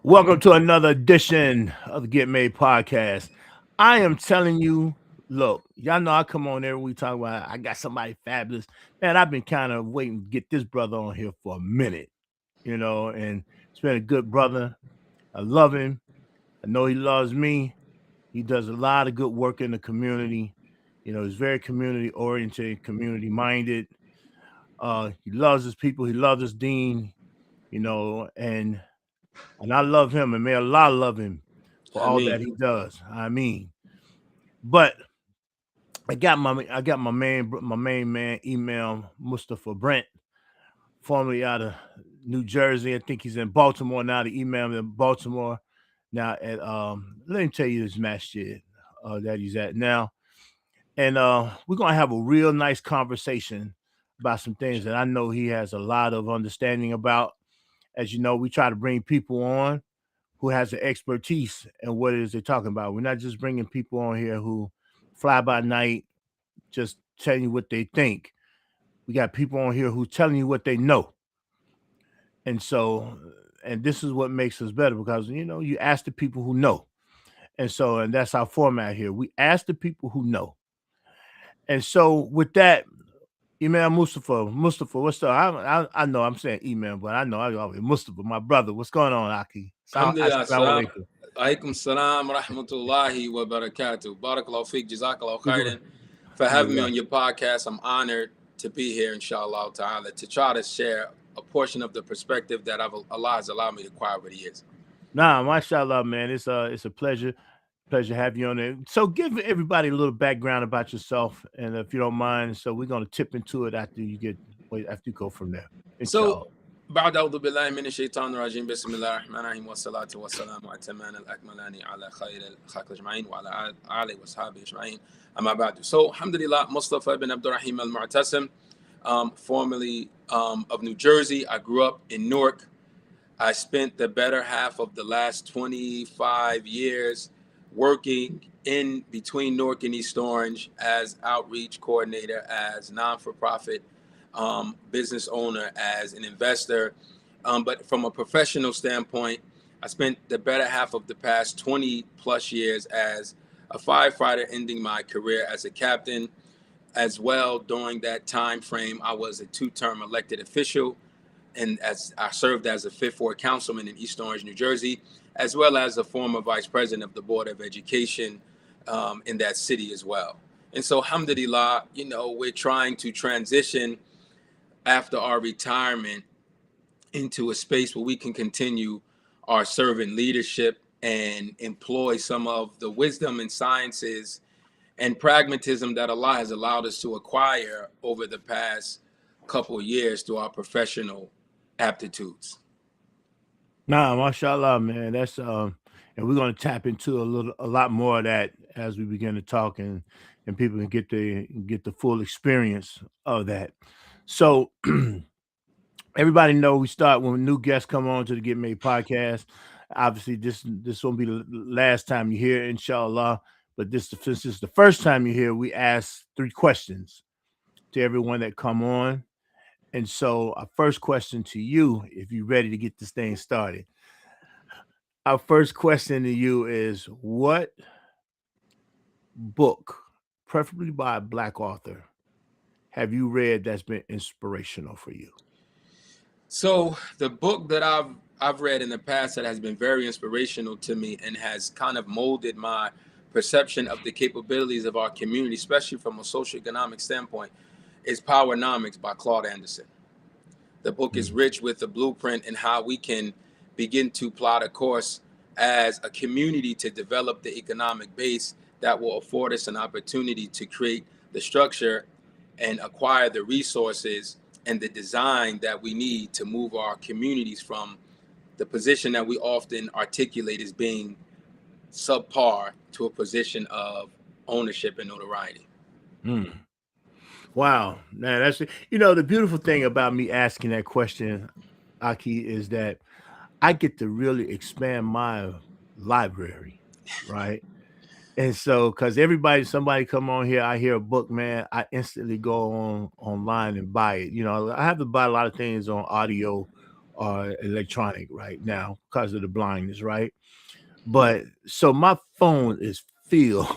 Welcome to another edition of the Get Made podcast. I am telling you, look, y'all know I come on there. We talk about I got somebody fabulous. Man, I've been kind of waiting to get this brother on here for a minute, and he's been a good brother. I love him. I know he loves me. He does a lot of good work in the community. He's very community oriented, community minded. He loves his people. He loves his dean. And I love him, and may Allah love him for I all that mean, he does. But I got my main man, Imam Mustafa Brent, formerly out of New Jersey. I think he's in Baltimore now. The Imam in Baltimore now at let me tell you this masjid that he's at now, and we're gonna have a real nice conversation about some things that I know he has a lot of understanding about. As you know, we try to bring people on who has the expertise in what it is they're talking about. We're not just bringing people on here who fly by night, just telling you what they think. We got people on here who telling you what they know. And so, and this is what makes us better because, you ask the people who know. And that's our format here. We ask the people who know. And so with that, Imam Mustafa, what's up? I know I'm saying Imam, but I know I always Mustafa, my brother. What's going on, Aki? alhamdulillah, Assalamu salam. alaikum. Alaikum salam, rahmatullahi wa barakatuh. Barakallahu feek, jazakallahu We're going khairan for having me to on your podcast. I'm honored to be here, inshallah ta'ala, to try to share a portion of the perspective that Allah has allowed me to acquire over the years. Nah, mashallah, man. It's a pleasure having you on there. So give everybody a little background about yourself, and if you don't mind, so we're gonna tip into it after you go from there. So, Inshallah. بعد أعوذ بالله من الشيطان الرجيم بسم الله الرحمن الرحيم والصلاة والسلام على الأتمان الأكملان على خير الخلق أجمعين وعلى آله وصحبه أجمعين أما بعد. So, alhamdulillah, Mustafa ibn Abdurrahim al-Mu'tasim, formerly of New Jersey. I grew up in Newark. I spent the better half of the last 25 years working in between Newark and East Orange as outreach coordinator, as non-for-profit business owner, as an investor. But from a professional standpoint, I spent the better half of the past 20 plus years as a firefighter, ending my career as a captain. As well, during that time frame, I was a two-term elected official, and as I served as a fifth ward councilman in East Orange, New Jersey, as well as a former vice president of the Board of Education in that city as well. And so, alhamdulillah, we're trying to transition after our retirement into a space where we can continue our servant leadership and employ some of the wisdom and sciences and pragmatism that Allah has allowed us to acquire over the past couple of years through our professional aptitudes. Nah, mashallah, man. And we're gonna tap into a lot more of that as we begin to talk, and people can get the full experience of that. So everybody know we start when new guests come on to the Get Made podcast. Obviously, this won't be the last time you hear it, inshallah. But since this is the first time you hear, we ask 3 questions to everyone that come on. And so, our first question to you, if you're ready to get this thing started, our first question to you is: what book, preferably by a Black author, have you read that's been inspirational for you? So the book that I've read in the past that has been very inspirational to me and has kind of molded my perception of the capabilities of our community, especially from a socioeconomic standpoint, is Powernomics by Claude Anderson. The book is rich with the blueprint and how we can begin to plot a course as a community to develop the economic base that will afford us an opportunity to create the structure and acquire the resources and the design that we need to move our communities from the position that we often articulate as being subpar to a position of ownership and notoriety. Mm. Wow, man, the beautiful thing about me asking that question, Aki, is that I get to really expand my library, right? And so, because somebody come on here, I hear a book, man, I instantly go online and buy it. I have to buy a lot of things on audio are electronic right now because of the blindness, right? But so my phone is filled.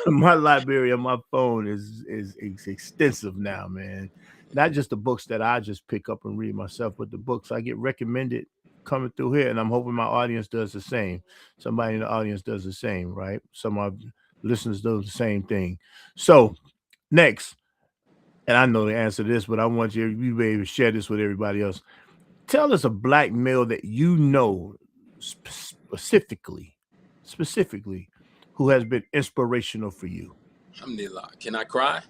My library on my phone is extensive now, man. Not just the books that I just pick up and read myself, but the books I get recommended coming through here, and I'm hoping my audience does the same. Somebody in the audience does the same, right? Some of my listeners do the same thing. So next, and I know the answer to this, but I want you to be able to share this with everybody else. Tell us a black male that you know specifically, who has been inspirational for you. Alhamdulillah. Can I cry?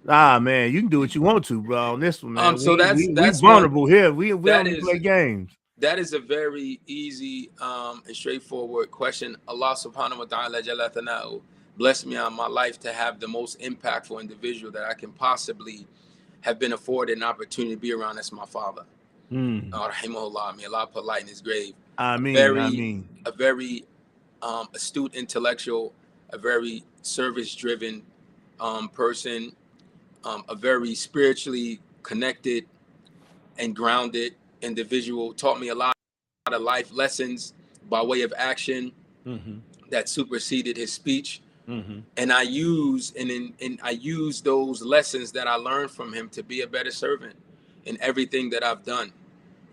Ah, man, you can do what you want to, bro. On this one, man, So we that's one. vulnerable here. We That don't is play games. that is a very easy and straightforward question. Allah subhanahu wa ta'ala jalla thana'u blessed me on my life to have the most impactful individual that I can possibly have been afforded an opportunity to be around. That's my father. Mm. Rahimahullah, may Allah put light in his grave. I A mean, I very, mean, a very astute intellectual, a very service-driven person, a very spiritually connected and grounded individual. Taught me a lot of life lessons by way of action mm-hmm, that superseded his speech. mm-hmm, And I use those lessons that I learned from him to be a better servant in everything that I've done.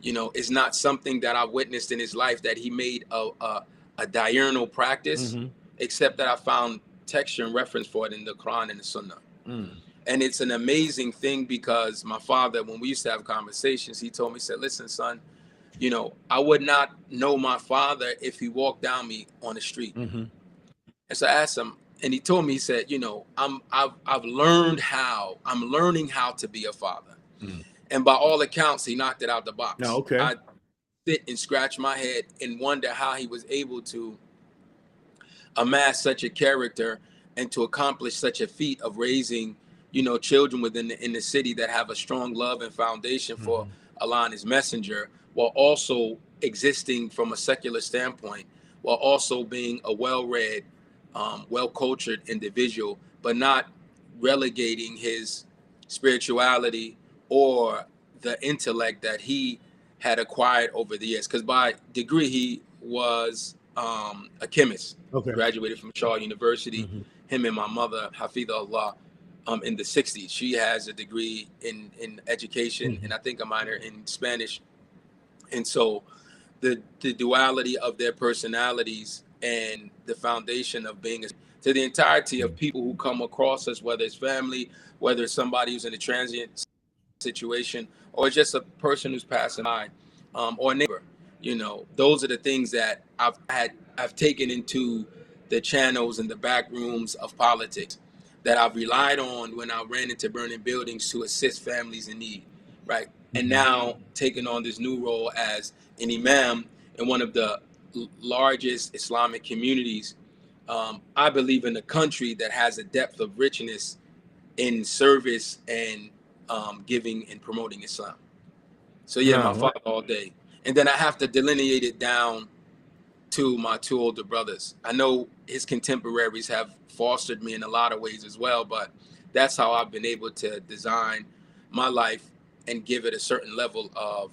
You know, it's not something that I witnessed in his life that he made a diurnal practice, mm-hmm, except that I found texture and reference for it in the Quran and the Sunnah. mm, And it's an amazing thing because my father, when we used to have conversations, he told me, he said, listen, son, you know, I would not know my father if he walked down me on the street. mm-hmm, And so I asked him, and he told me, he said, you know, I'm learning how to be a father. mm. And by all accounts, he knocked it out the No, box. okay. I sit and scratch my head and wonder how he was able to amass such a character and to accomplish such a feat of raising, you know, children within in the city that have a strong love and foundation for Mm-hmm, Allah and His Messenger, while also existing from a secular standpoint, while also being a well-read, well-cultured individual, but not relegating his spirituality or the intellect that he had acquired over the years. Because by degree he was a chemist, okay. graduated from Shaw University. Mm-hmm, Him and my mother, Hafidullah, in the 60s. She has a degree in education mm-hmm. and I think a minor in Spanish. And so the duality of their personalities and the foundation of being to the entirety of people who come across us, whether it's family, whether it's somebody who's in a transient situation, or just a person who's passing by, or a neighbor. You know, those are the things that I've taken into the channels and the back rooms of politics that I've relied on when I ran into burning buildings to assist families in need, right? And Mm-hmm. now taking on this new role as an imam in one of the largest Islamic communities, I believe in a country that has a depth of richness in service and giving and promoting Islam. So yeah, my No, what? father all day, and then I have to delineate it down to my two older brothers. I know his contemporaries have fostered me in a lot of ways as well, but that's how I've been able to design my life and give it a certain level of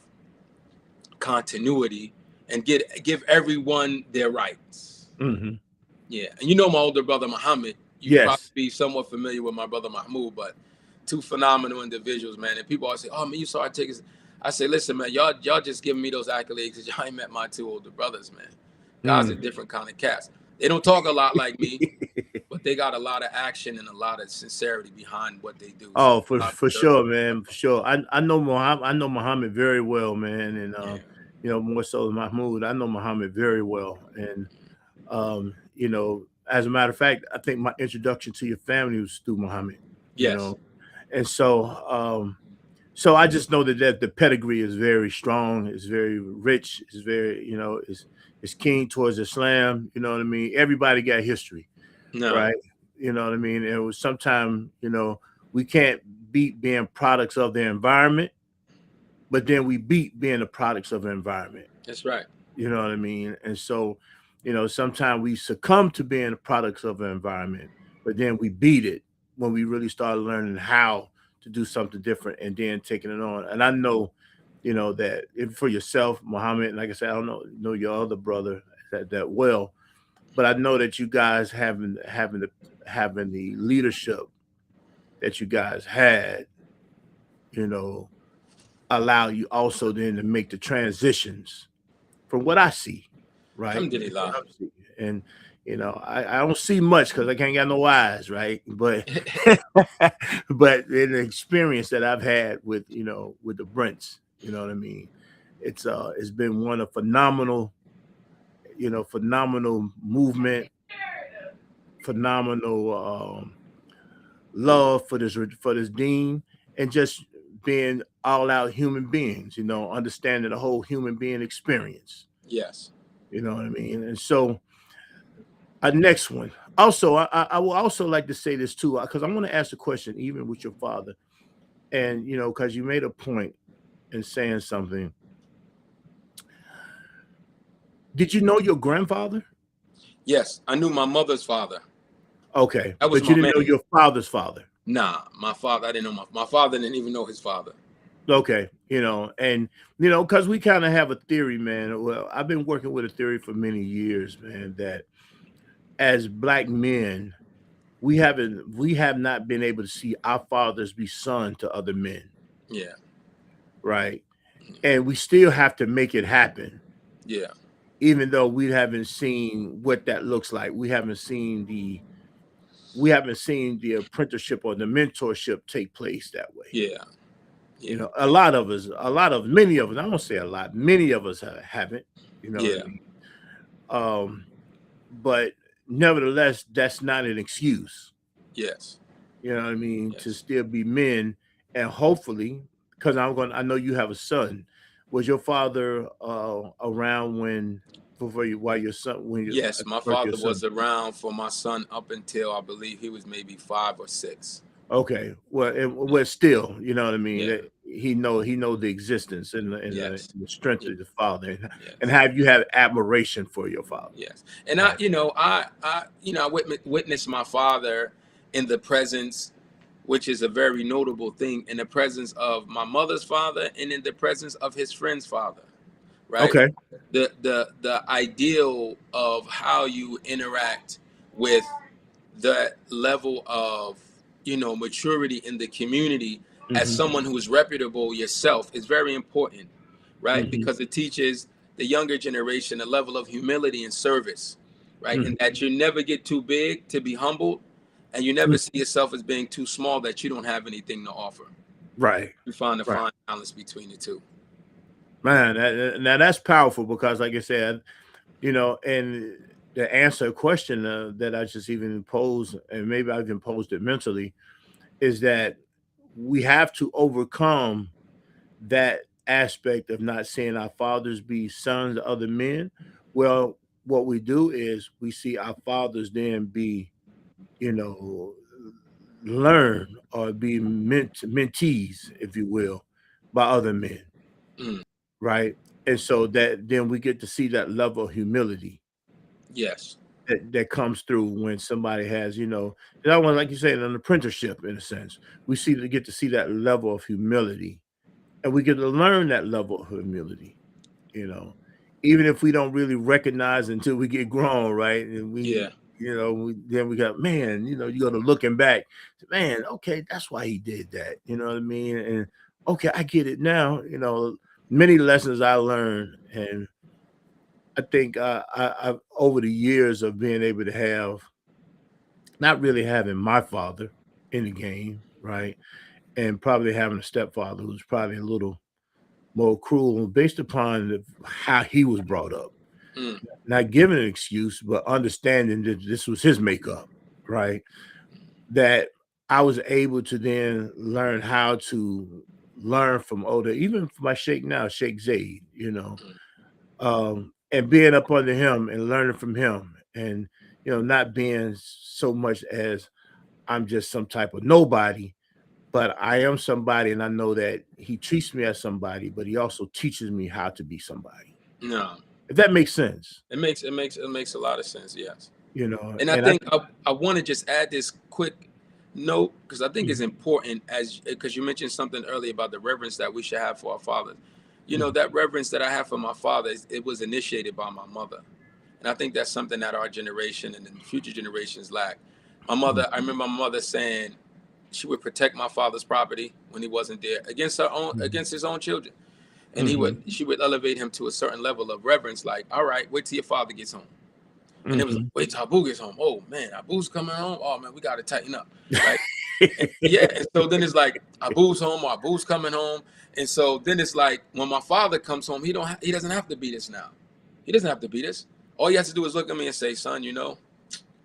continuity and give everyone their rights. Mm-hmm. Yeah, and you know my older brother Muhammad. You probably Yes. be somewhat familiar with my brother Mahmoud, but two phenomenal individuals, man. And people always say, "Oh man, you saw our tickets." I say, "Listen, man, y'all just giving me those accolades because y'all ain't met my two older brothers, man. God's a Mm. different kind of cast. They don't talk a lot like me, but they got a lot of action and a lot of sincerity behind what they do. So Oh, for God for preserve sure, man, for sure. I know Muhammad. I know Muhammad very well, man, and them. Yeah, you know, more so than Mahmoud. I know Muhammad very well, and you know, as a matter of fact, I think my introduction to your family was through Muhammad. You yes, know, and so I just know that the pedigree is very strong. It's very rich. It's very, you know, it's keen towards Islam. You know what I mean? Everybody got history, no, right? You know what I mean? It was sometimes, you know, we can't beat being products of the environment, but then we beat being the products of the environment. that's right. You know what I mean? And so, you know, sometimes we succumb to being the products of the environment, but then we beat it when we really start learning how to do something different and then taking it on. And I know that for yourself, Muhammad, and like I said, I don't know your other brother that well, but I know that you guys having the leadership that you guys had, you know, allow you also then to make the transitions from what I see, right? From Alhamdulillah. what I'm seeing. And I don't see much because I can't got no eyes, right? But but in the experience that I've had with the Brents, you know what I mean? It's been one of phenomenal movement, phenomenal love for this dean, and just being all out human beings, understanding the whole human being experience. Yes. You know what I mean? And so our next one. Also, I will also like to say this too, because I want to ask a question, even with your father, and because you made a point in saying something. Did you know your grandfather? Yes. I knew my mother's father. Okay, That was but you my didn't know man. your father's father. Nah, my father. I didn't know my father didn't even know his father. Okay, and because we kind of have a theory, man. Well, I've been working with a theory for many years, man, that as black men, we have not been able to see our fathers be son to other men, Yeah. right? And we still have to make it happen, Yeah. even though we haven't seen what that looks like. We haven't seen the apprenticeship or the mentorship take place that way. Yeah. Yeah. A lot of us, many of us, I won't say a lot, many of us haven't, you know what I Yeah. mean? But nevertheless, that's not an excuse, Yes. you know what I mean, to Yes. still be men. And hopefully, because I know you have a son. Was your father around before you, while your son, when you, Yes. at My the birth of your father son? was around for my son up until I believe he was maybe 5 or 6. Okay, well, Yeah. still, you know what I mean. Yeah. That he know the existence Yes. and the strength Yeah. of the father, and Yes. have you have admiration for your father. Yes. And Right. I witnessed my father in the presence, which is a very notable thing, in the presence of my mother's father and in the presence of his friend's father. Right. Okay. The ideal of how you interact with that level of maturity in the community as Hmm. someone who is reputable yourself is very important, right? Hmm. Because it teaches the younger generation a level of humility and service, right? And Hmm. that you never get too big to be humbled, and you never see yourself as being too small that you don't have anything to offer. Right. You find a Right. fine balance between the two. Man, now that's powerful because, like I said, and to answer a question that I just even posed, and maybe I even posed it mentally, is that we have to overcome that aspect of not seeing our fathers be sons of other men. Well, what we do is we see our fathers then be, you know, learn or be mentees, if you will, by other men, Mm, right? And so that then we get to see that level of humility yes. that comes through when somebody has, that one, like you said, an apprenticeship in a sense. We get to see that level of humility, and we get to learn that level of humility, you know, even if we don't really recognize until we get grown, right? And Yeah. then we got, man, you go to looking back, man, okay, that's why he did that. You know what I mean? And okay, I get it now. Many lessons I learned, and I think I've over the years of being able to have not really having my father in the game, right, and probably having a stepfather who's probably a little more cruel based upon how he was brought up. Mm, Not giving an excuse, but understanding that this was his makeup, right? That I was able to then learn how to learn from older, even for my Sheikh now, Sheikh Zaid, mm, and being up under him and learning from him, and not being so much as I'm just some type of nobody, but I am somebody, and I know that he treats me as somebody, but he also teaches me how to be somebody. no. If that makes sense, It makes a lot of sense. Yes. And I and I think I want to just add this quick note because I think it's Mhm. important because you mentioned something earlier about the reverence that we should have for our fathers. you know, that reverence that I have for my father, it was initiated by my mother. And I think that's something that our generation and the future generations lack. My mother, I remember my mother saying she would protect my father's property when he wasn't there against her own, against his own children. And she would elevate him to a certain level of reverence, like, all right, wait till your father gets home. And it was like, wait till Abu gets home. Oh man, Abu's coming home. Oh man, we got to tighten up, right? And, yeah. And so then it's like Abu's home or Abu's coming home. And so then it's like when my father comes home, he doesn't have to beat us now. He doesn't have to beat us. All he has to do is look at me and say, son, you know,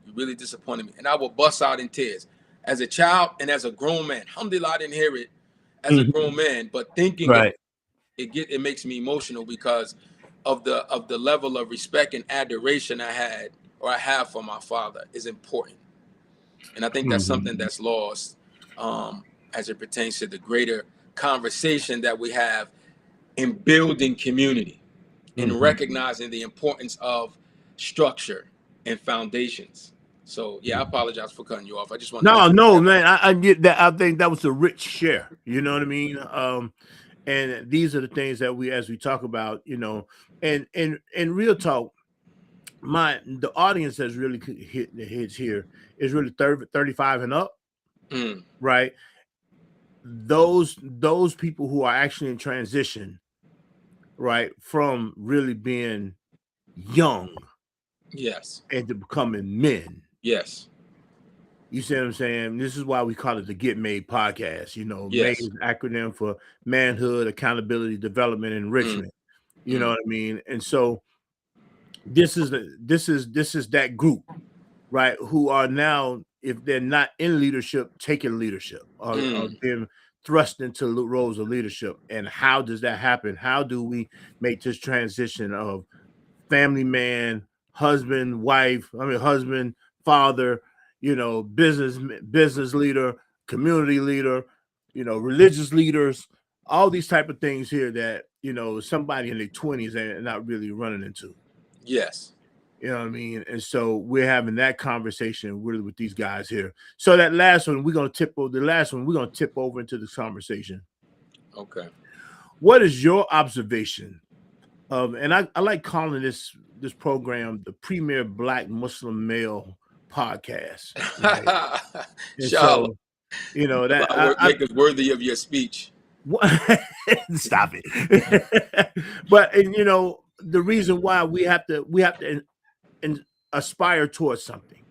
you really disappointed me. And I will bust out in tears. As a child and as a grown man. Alhamdulillah, I didn't hear it as a grown man, but thinking Right. it makes me emotional because of the level of respect and adoration I have for my father is important. And I think that's something that's lost as it pertains to the greater conversation that we have in building community and recognizing the importance of structure and foundations. So yeah, I apologize for cutting you off. I just wanted to No, man. I get that. I think that was a rich share. You know what I mean? And these are the things that as we talk about, you know, and real talk, the audience that's really hit the hits here is really 35 and up, right? Those people who are actually in transition, right, from really being young, yes, and to becoming men. yes, You see what I'm saying? This is why we call it the Get Made podcast. You know, yes. MADE is acronym for manhood, accountability, development, and enrichment. You know what I mean? And so this is that group, right? Who are now, if they're not in leadership, taking leadership or being thrust into roles of leadership. And how does that happen? How do we make this transition of family man, husband, wife, husband, father, you know, business leader, community leader, you know, religious leaders, all these type of things here that, you know, somebody in their 20s are not really running into. Yes. You know what I mean? And so we're having that conversation really with these guys here. So that last one, we're going to tip over into this conversation. Okay. What is your observation of, and I like calling this program the premier Black Muslim male podcast. Right? And so, you know, that make us worthy of your speech. Stop it. But, and you know, the reason why we have to and aspire towards something.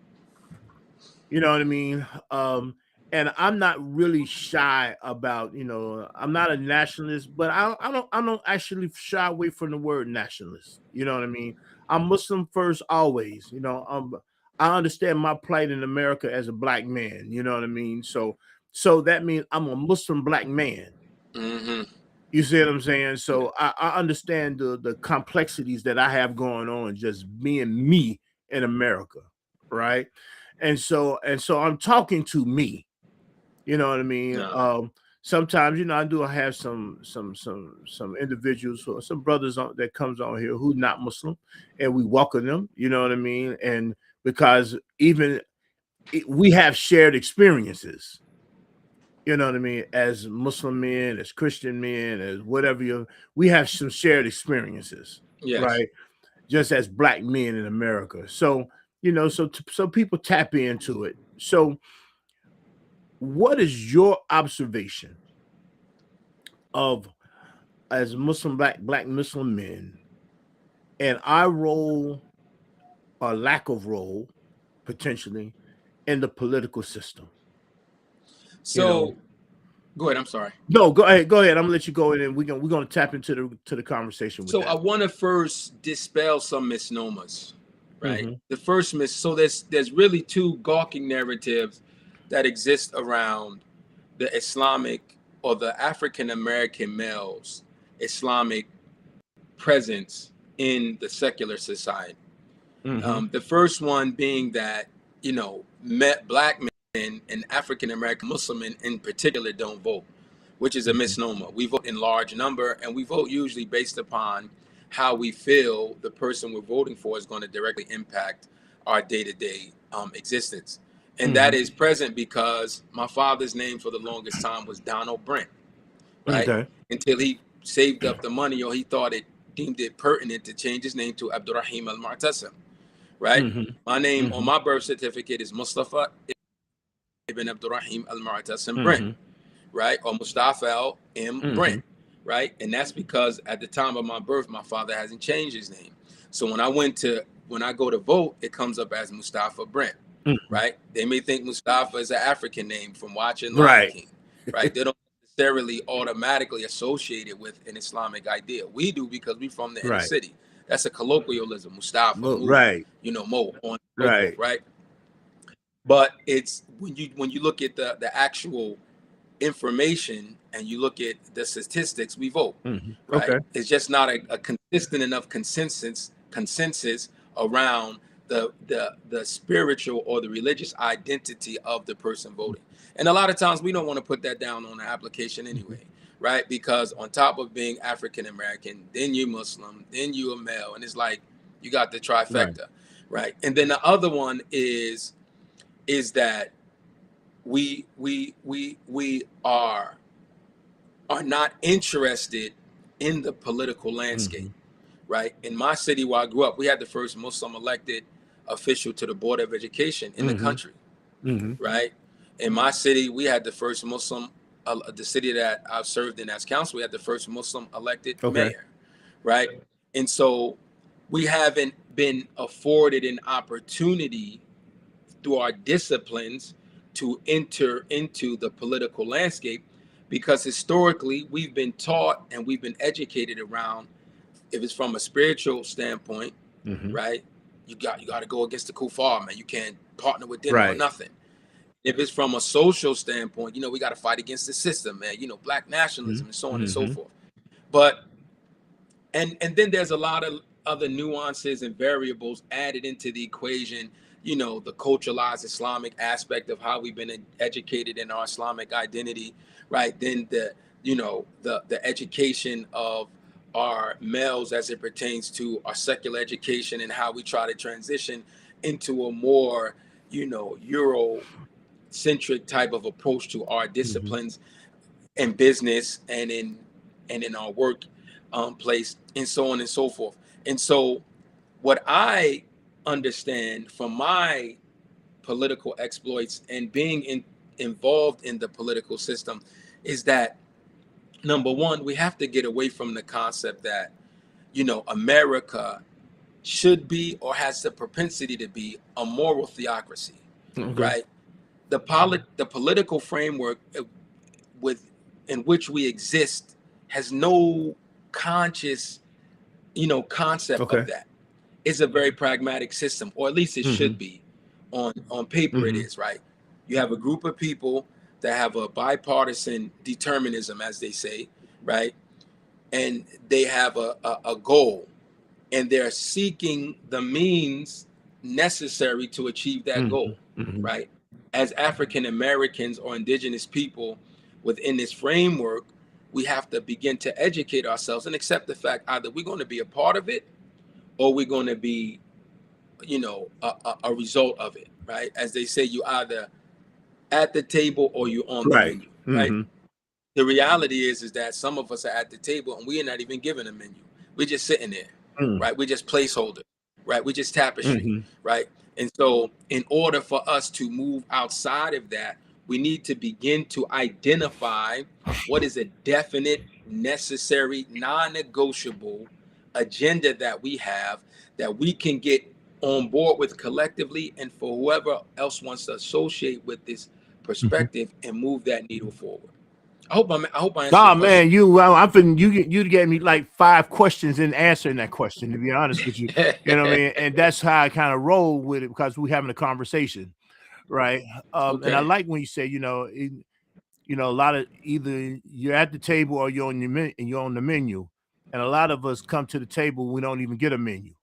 You know what I mean? And I'm not really shy about, you know, I'm not a nationalist, but I don't actually shy away from the word nationalist. You know what I mean? I'm Muslim first always. You know, I understand my plight in America as a Black man. You know what I mean? So that means I'm a Muslim Black man. You see what I'm saying? So I understand the complexities that I have going on just being me in America, right? And so I'm talking to me. You know what I mean? Yeah. Sometimes, you know, I do have some individuals or some brothers that comes on here who not Muslim, and we welcome them. You know what I mean? And because we have shared experiences. You know what I mean? As Muslim men, as Christian men, as whatever we have some shared experiences, Yes. right? Just as Black men in America. So, you know, so people tap into it. So, what is your observation of as Muslim black Muslim men and our role or lack of role potentially in the political system? So, you know? Go ahead. I'm sorry. No, go ahead. I'm gonna let you go in, and we're gonna tap into the conversation with So that. I want to first dispel some misnomers, right? The first so there's really two gawking narratives that exist around the Islamic or the African American male's Islamic presence in the secular society. The first one being that, you know, Black men and African American Muslim men in particular don't vote, which is a misnomer. We vote in large number, and we vote usually based upon how we feel the person we're voting for is going to directly impact our day-to-day existence. And that is present because my father's name for the longest time was Donald Brent, right? Okay. Until he saved up the money, or he thought it deemed it pertinent to change his name to Abdurrahim al-Mu'tasim, right? Mm-hmm. My name on Mm-hmm. my birth certificate is Mustafa ibn Abdurrahim al-Mu'tasim Brent, Mm-hmm. right? Or Mustafa M. Mm-hmm. Brent, right? And that's because at the time of my birth, my father hasn't changed his name. So when I go to vote, it comes up as Mustafa Brent, Mm-hmm. right? They may think Mustafa is an African name from watching Lion Right. King, right? They don't necessarily automatically associate it with an Islamic idea. We do because we're from the inner Right. city. That's a colloquialism, Mustafa, Mu, Right. Mo, on and so forth, Right. right? But it's when you look at the actual information and you look at the statistics, we vote, Mm-hmm. right? Okay. It's just not a consistent enough consensus around the spiritual or the religious identity of the person voting. And a lot of times we don't want to put that down on the application Mm-hmm. anyway, right? Because on top of being African American, then you Muslim, then you a male, and it's like you got the Right. trifecta, right? And then the other one is that we are not interested in the political landscape, Mm-hmm. right? In my city where I grew up, we had the first Muslim elected official to the Board of Education in the Mm-hmm. country, Mm-hmm. right? In my city, we had the first Muslim, the city that I've served in as council, we had the first Muslim elected Okay. mayor, right? And so we haven't been afforded an opportunity through our disciplines to enter into the political landscape, because historically we've been taught and we've been educated around, if it's from a spiritual standpoint, Mm-hmm. right? You got to go against the kuffar, man. You can't partner with them or Right. nothing. If it's from a social standpoint, we got to fight against the system, man. Black nationalism and so on and so Mm-hmm. forth. But and then there's a lot of other nuances and variables added into the equation. The culturalized Islamic aspect of how we've been educated in our Islamic identity, right? Then the education of our males as it pertains to our secular education, and how we try to transition into a more Euro centric type of approach to our Mm-hmm. disciplines in business and in our work place, and so on and so forth. And so what I understand from my political exploits and being involved in the political system is that, number one, we have to get away from the concept that America should be or has the propensity to be a moral theocracy, Okay. right? The political framework with in which we exist has no conscious concept Okay. of that. It's a very pragmatic system, or at least it Mm-hmm. should be. On paper it Mm-hmm. is, right? You have a group of people that have a bipartisan determinism, as they say, right? And they have a goal, and they're seeking the means necessary to achieve that Mm-hmm. goal, Mm-hmm. right? As African Americans or indigenous people within this framework, we have to begin to educate ourselves and accept the fact either we're going to be a part of it or we're going to be, a result of it, right? As they say, you either at the table or you're on the Right. menu, right? Mm-hmm. The reality is that some of us are at the table and we are not even given a menu. We're just sitting there, right? We're just placeholder, right? We're just tapestry, Mm-hmm. right? And so in order for us to move outside of that, we need to begin to identify what is a definite, necessary, non-negotiable agenda that we have, that we can get on board with collectively, and for whoever else wants to associate with this Mm-hmm. perspective and move that needle forward. I hope I answered your Nah, question. man, I've been you gave me like 5 questions in answering that question. To be honest with you, you know what I mean, and that's how I kind of roll with it because we're having a conversation, right? And I Okay. like when you say, a lot of either you're at the table or you're on the menu, and a lot of us come to the table, we don't even get a menu,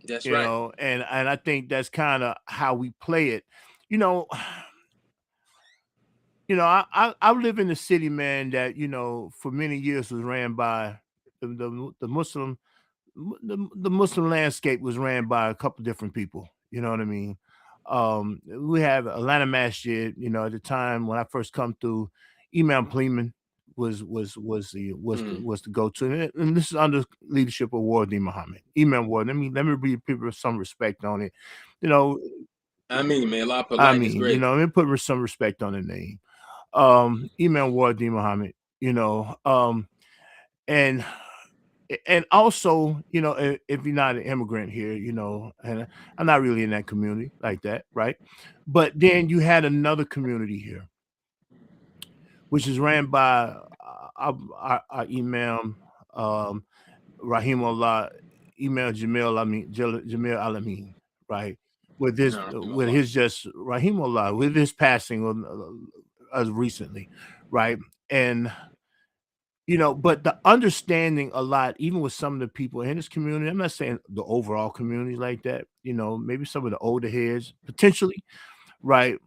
That's right. and I think that's kind of how we play it, you know. I live in a city, man, that for many years was ran by the Muslim the Muslim landscape was ran by a couple different people. You know what I mean? We have Atlanta Masjid. At the time when I first come through, Imam Pleman was the go-to, and this is under leadership of Wardi Muhammad, Imam Ward. Let me read people some respect on it. You know, I mean, man, a lot of I politeness, mean, great. let me put some respect on the name. Imam Wardi Muhammad. And also, if you're not an immigrant here, and I'm not really in that community like that, right? But then you had another community here, which is ran by our Imam um, Rahimullah, Imam Jamil Alameen, right? No, With his just Rahimullah, with his passing as recently, right? And but the understanding a lot, even with some of the people in this community, I'm not saying the overall community like that, maybe some of the older heads potentially, right?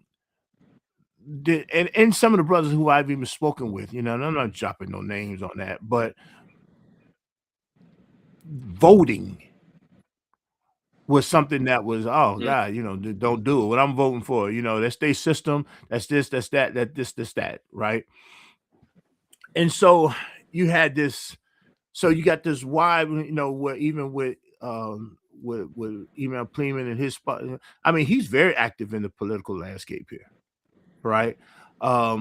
And some of the brothers who I've even spoken with, and I'm not dropping no names on that, but voting was something that was, oh mm, God, don't do it. What I'm voting for, that's their system, that's this, that's that, this, that, right? And so you had this. So you got this wide, where even with Imam Pleman and his spot. I mean, he's very active in the political landscape here, right? I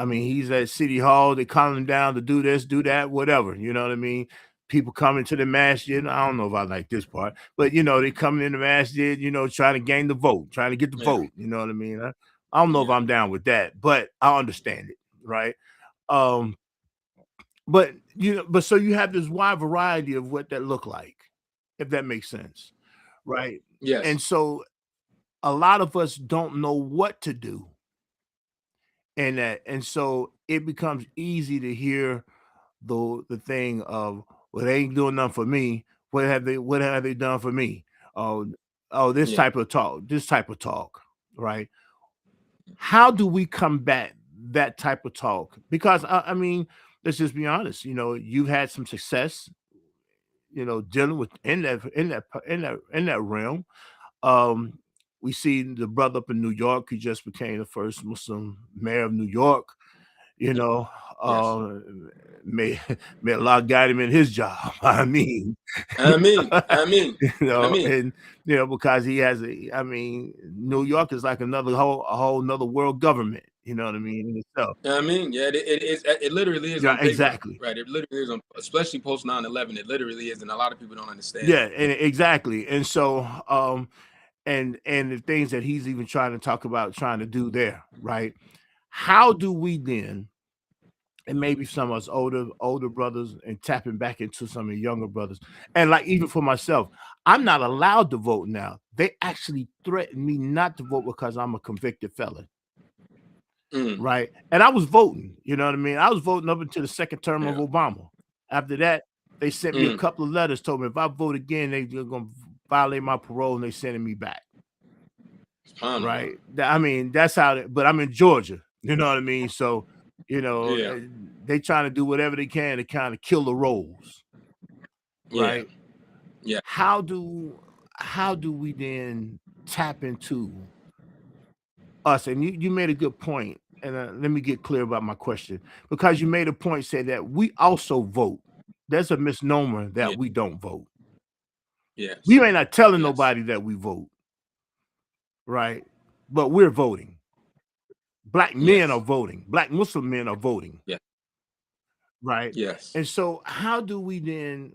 mean, he's at City Hall. They call him down to do this, do that, whatever. You know what I mean? People coming to the masjid. I don't know if I like this part, but they coming in the masjid, trying to gain the vote, trying to get the yeah, vote. You know what I mean? I don't know if yeah, I'm down with that, but I understand it, right? Um, but so you have this wide variety of what that look like, if that makes sense, right? yes, And so a lot of us don't know what to do in that, and so it becomes easy to hear the thing of, well, they ain't doing nothing for me. What have they done for me? Oh, this yeah, type of talk, right? How do we combat that type of talk? Because I mean, let's just be honest. You've had some success, dealing with in that realm. Um, we see the brother up in New York who just became the first Muslim mayor of New York. You know, yes. uh, may may Allah guide him in his job. I mean, I mean, I mean, I mean, and because he has I mean, New York is like a whole another world government. You know what I mean in itself. I mean, yeah, it is. It literally is Yeah, on paper, exactly. right? It literally is on, especially post 9/11. It literally is, and a lot of people don't understand Yeah, that. and exactly. And so, and the things that he's even trying to talk about, trying to do there, right? How do we then, and maybe some of us older brothers, and tapping back into some of the younger brothers, and like even for myself, I'm not allowed to vote now. They actually threatened me not to vote because I'm a convicted felon, Mm, right? And I was voting, you know what I mean? I was voting up until the second term of yeah. Obama. After that, they sent me a Mm, couple of letters, told me if I vote again, they're gonna violate my parole, and they sending me back. subhanallah. Right. I mean, that's how. But I'm in Georgia. You know what I mean? So, Yeah, they trying to do whatever they can to kind of kill the rolls. yeah, Right. yeah. How do we then tap into us? And you made a good point. And let me get clear about my question, because you made a point, say that we also vote. There's a misnomer Yeah, that we don't vote. We yes, may not telling yes, nobody that we vote, right? But we're voting. Black men are yes, voting. Black Muslim men are voting, yeah, right? yes. And so, how do we then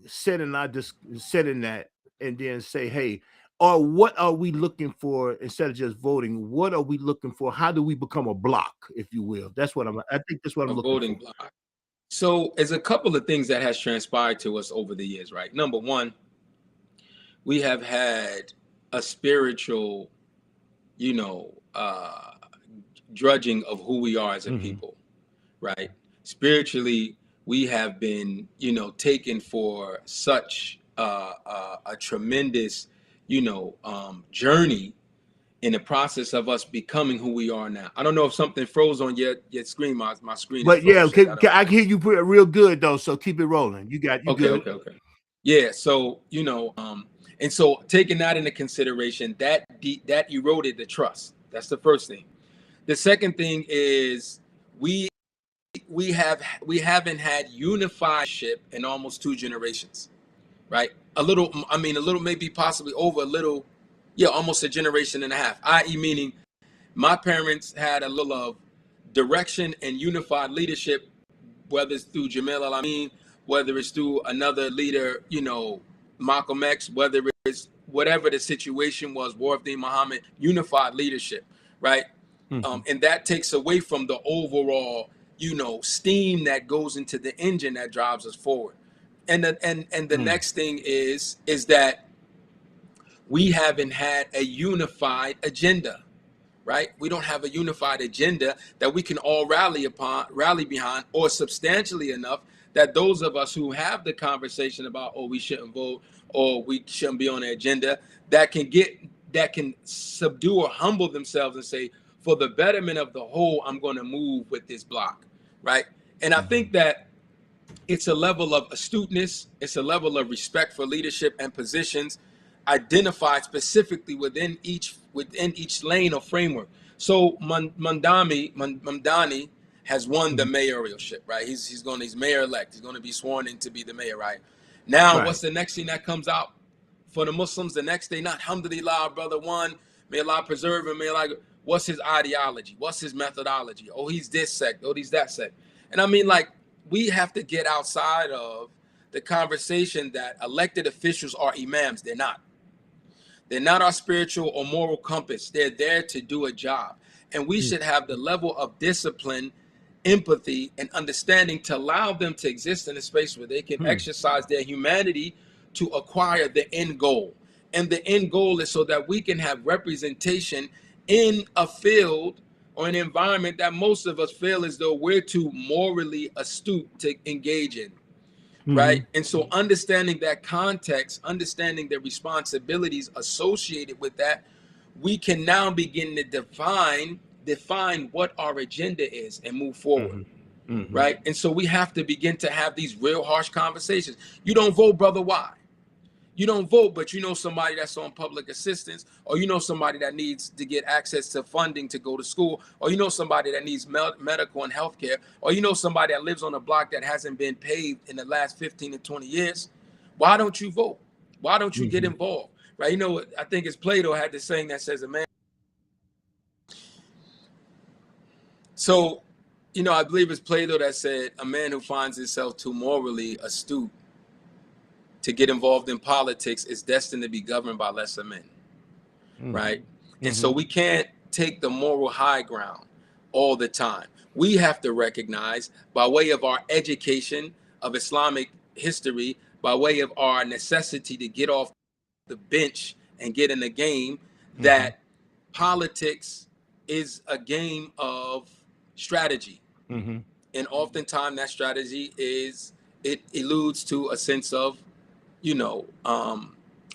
sit in that, and then say, hey, or what are we looking for instead of just voting? What are we looking for? How do we become a block, if you will? I think that's what I'm A looking voting for. block. So, there's a couple of things that has transpired to us over the years, right? Number one, we have had a spiritual, you know, drudging of who we are as a Hmm. people, right? Spiritually, we have been, taken for such a tremendous, journey in the process of us becoming who we are now. I don't know if something froze on your screen. My screen is But yeah, froze. So okay, I don't. I can hear you real good though. So keep it rolling. You Okay, good? okay, okay. Yeah. So and so taking that into consideration, that eroded the trust. That's the first thing. The second thing is we we haven't had unified ship in almost 2 generations, right? A little, I mean, a little, maybe possibly over a little, yeah, almost a generation and a half. I.e., meaning my parents had a little of direction and unified leadership, whether it's through Jamil Al-Amin, whether it's through another leader, you know, Malcolm X, whether it's whatever the situation was, Warfdeen Muhammad, unified leadership, right? Mm-hmm. And that takes away from the overall, you know, steam that goes into the engine that drives us forward. And the next thing is that we haven't had a unified agenda, right? We don't have a unified agenda that we can all rally behind, or substantially enough that those of us who have the conversation about, oh, we shouldn't vote or we shouldn't be on the agenda, that can subdue or humble themselves and say, for the betterment of the whole, I'm going to move with this block, right? And I think that it's a level of astuteness, it's a level of respect for leadership and positions identified specifically within each lane or framework. So Mamdani has won the mayoralship, right? He's mayor elect. He's going to be sworn in to be the mayor, right? Now, Right. what's the next thing that comes out for the Muslims? The next day, not alhamdulillah, brother one, may Allah preserve him, may Allah. What's his ideology? What's his methodology? Oh, he's this sect. Oh, he's that sect. And I mean, like, we have to get outside of the conversation that elected officials are imams. They're not. They're not our spiritual or moral compass. They're there to do a job. And we should have the level of discipline, empathy, and understanding to allow them to exist in a space where they can exercise their humanity to acquire the end goal. And the end goal is so that we can have representation in a field or an environment that most of us feel as though we're too morally astute to engage in, right? And so understanding that context, understanding the responsibilities associated with that, we can now begin to define what our agenda is and move forward, right? And so we have to begin to have these real harsh conversations. You don't vote, brother, why? You don't vote, but you know somebody that's on public assistance, or you know somebody that needs to get access to funding to go to school, or you know somebody that needs medical and healthcare, or you know somebody that lives on a block that hasn't been paved in the last 15 to 20 years. Why don't you vote? Why don't you get involved? Right? You know, I think it's Plato had this saying that says, a man. So, you know, I believe it's Plato that said, a man who finds himself too morally astute to get involved in politics is destined to be governed by lesser men, right? And so we can't take the moral high ground all the time. We have to recognize, by way of our education of Islamic history, by way of our necessity to get off the bench and get in the game, that politics is a game of strategy. And oftentimes that strategy it alludes to a sense of, you know,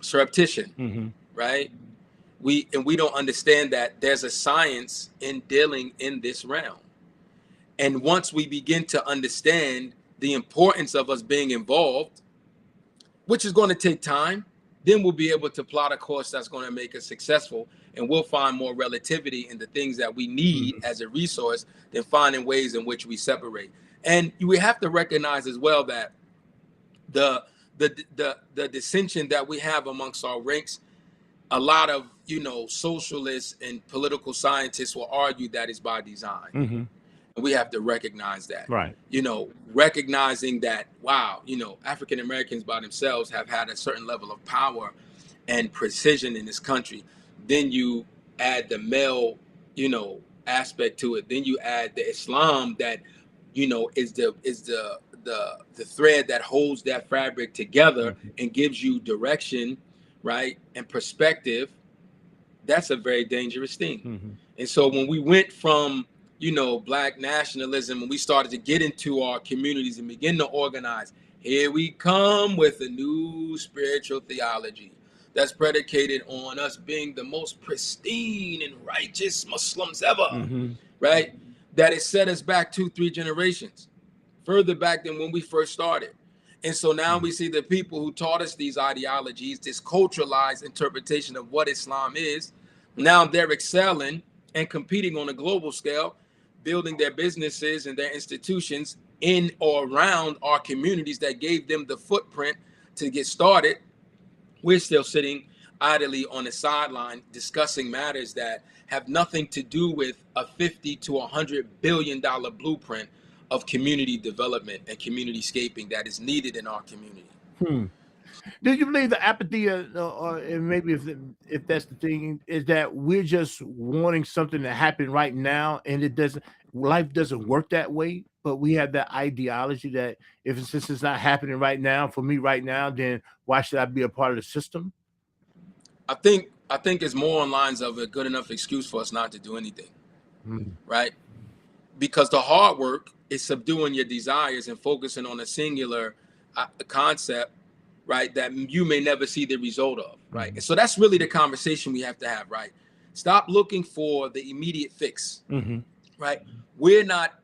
surreptition, right? We don't understand that there's a science in dealing in this realm. And once we begin to understand the importance of us being involved, which is going to take time, then we'll be able to plot a course that's going to make us successful, and we'll find more relativity in the things that we need as a resource than finding ways in which we separate. And we have to recognize as well that the dissension that we have amongst our ranks, a lot of, you know, socialists and political scientists will argue that is by design. And we have to recognize that, Right. you know, recognizing that, wow, you know, African Americans by themselves have had a certain level of power and precision in this country. Then you add the male, you know, aspect to it. Then you add the Islam that, you know, is the thread that holds that fabric together and gives you direction, right, and perspective. That's a very dangerous thing. And so when we went from, you know, Black nationalism, and we started to get into our communities and begin to organize, here we come with a new spiritual theology that's predicated on us being the most pristine and righteous Muslims ever, right? That it set us back 2-3 generations further back than when we first started. And so now we see the people who taught us these ideologies, this culturalized interpretation of what Islam is, now they're excelling and competing on a global scale building their businesses and their institutions in or around our communities that gave them the footprint to get started, we're still sitting idly on the sideline discussing matters that have nothing to do with a 50 to $100 billion blueprint of community development and community scaping that is needed in our community. Hmm. Do you believe the apathy, or and maybe if that's the thing, is that we're just wanting something to happen right now, and it doesn't, life doesn't work that way, but we have that ideology that if since it's not happening right now for me right now, then why should I be a part of the system? I think it's more on lines of a good enough excuse for us not to do anything, Hmm. right? Because the hard work is subduing your desires and focusing on a singular concept, right, that you may never see the result of, right? And Hmm. so that's really the conversation we have to have, right? Stop looking for the immediate fix, Hmm. right? We're not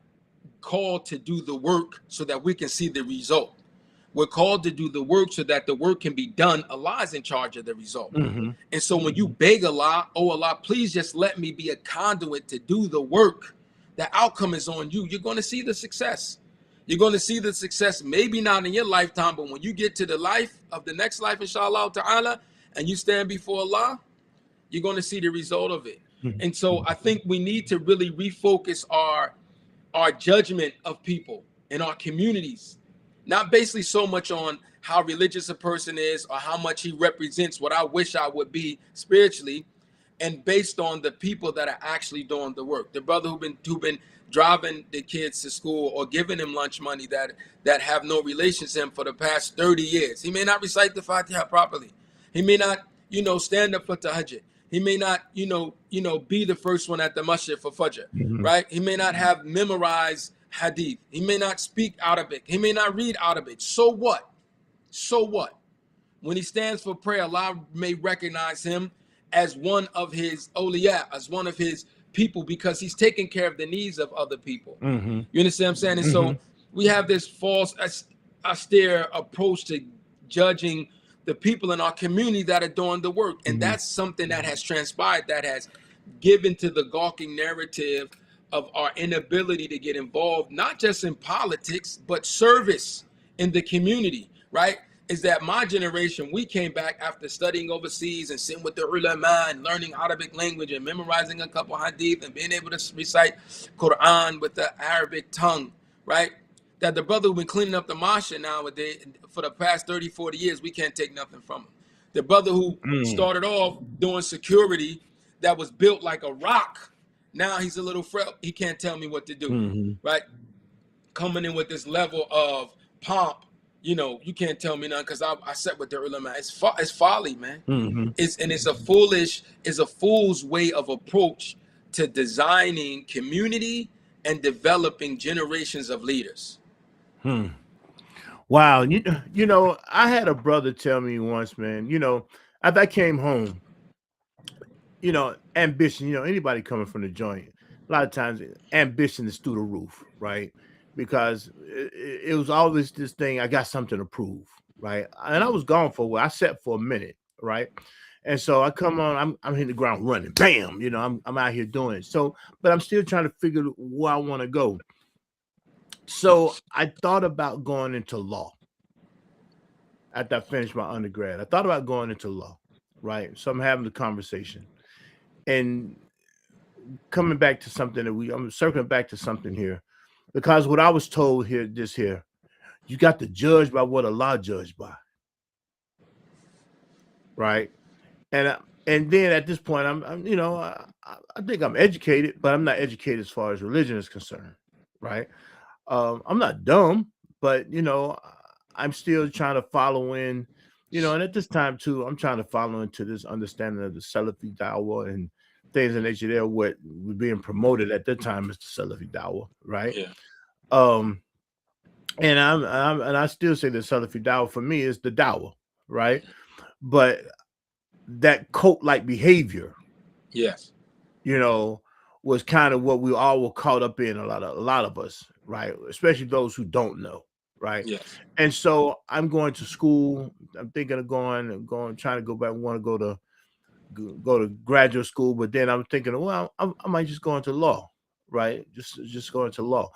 called to do the work so that we can see the result. We're called to do the work so that the work can be done. Allah's in charge of the result. Hmm. And so when you beg Allah, oh Allah, please just let me be a conduit to do the work, the outcome is on you. You're going to see the success. You're going to see the success, maybe not in your lifetime, but when you get to the life of the next life, inshallah ta'ala, and you stand before Allah, you're going to see the result of it. And so I think we need to really refocus our judgment of people in our communities, not basically so much on how religious a person is or how much he represents what I wish I would be spiritually, and based on the people that are actually doing the work. The brother who been driving the kids to school or giving them lunch money that have no relation to him for the past 30 years. He may not recite the Fatiha properly. He may not, stand up for tahajjud. He may not, be the first one at the masjid for fajr, Hmm. right? He may not have memorized hadith. He may not speak Arabic. He may not read Arabic. So what? So what? When he stands for prayer, Allah may recognize him as one of his awliya, as one of his people, because he's taking care of the needs of other people. Hmm. You understand what I'm saying? And Hmm. so we have this false, austere approach to judging the people in our community that are doing the work. And Hmm. that's something that has transpired, that has given to the gawking narrative of our inability to get involved, not just in politics, but service in the community, right? Is that my generation, we came back after studying overseas and sitting with the ulama and learning Arabic language and memorizing a couple hadith and being able to recite Quran with the Arabic tongue, right? That the brother who been cleaning up the masha nowadays for the past 30, 40 years, we can't take nothing from him. The brother who started off doing security that was built like a rock, now he's a little frail. He can't tell me what to do, Hmm. right? Coming in with this level of pomp, you can't tell me nothing because I sat with the ulama. It's folly, man. Hmm. It's a fool's way of approach to designing community and developing generations of leaders. Hmm. Wow. I had a brother tell me once, man, after I came home, ambition, anybody coming from the joint, a lot of times ambition is through the roof, right? Because it was always this thing, I got something to prove, right? And I was gone for a while. I sat for a minute, right? And so I come on, I'm hitting the ground running, bam, I'm out here doing it. So, but I'm still trying to figure where I want to go. So I thought about going into law after I finished my undergrad. I thought about going into law, right? So I'm having the conversation. And coming back to something I'm circling back to something here, because what I was told here, you got to judge by what Allah judged by, right? And then at this point, I think I'm educated, but I'm not educated as far as religion is concerned, right? I'm not dumb, but I'm still trying to follow in, and at this time too, I'm trying to follow into this understanding of the Salafi Dawah and things in nature there. What was being promoted at that time is the Salafi Dawah, right? Yeah. Um, and I still say the Salafi Dawah for me is the Dawah, right? But that cult like behavior, Yes. you know, was kind of what we all were caught up in, a lot of us, right? Especially those who don't know, right? Yes. And so I'm going to school. I'm thinking of trying to go back. Want to go to graduate school, but then I'm thinking, well, I might just go into law, right? Just go into law.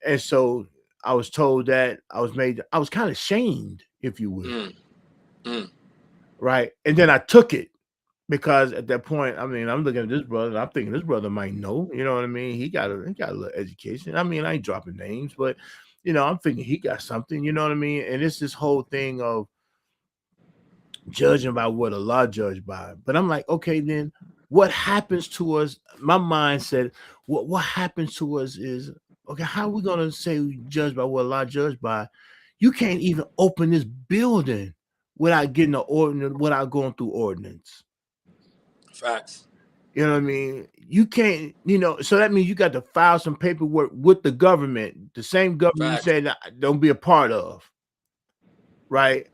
And so I was told that I was kind of shamed, if you will, Mm, mm. right? And then I took it because at that point, I mean, I'm looking at this brother, and I'm thinking this brother might know, you know what I mean? He got a little education. I mean, I ain't dropping names, but I'm thinking he got something, you know what I mean? And it's this whole thing of judging by what Allah judged by. But I'm like, okay, then what happens to us? My mind said, what happens to us is, okay, how are we gonna say we judge by what Allah judged by? You can't even open this building without getting an ordinance, without going through ordinance. Facts. You know what I mean? You can't, so that means you got to file some paperwork with the government, the same government you Facts. said don't be a part of, right?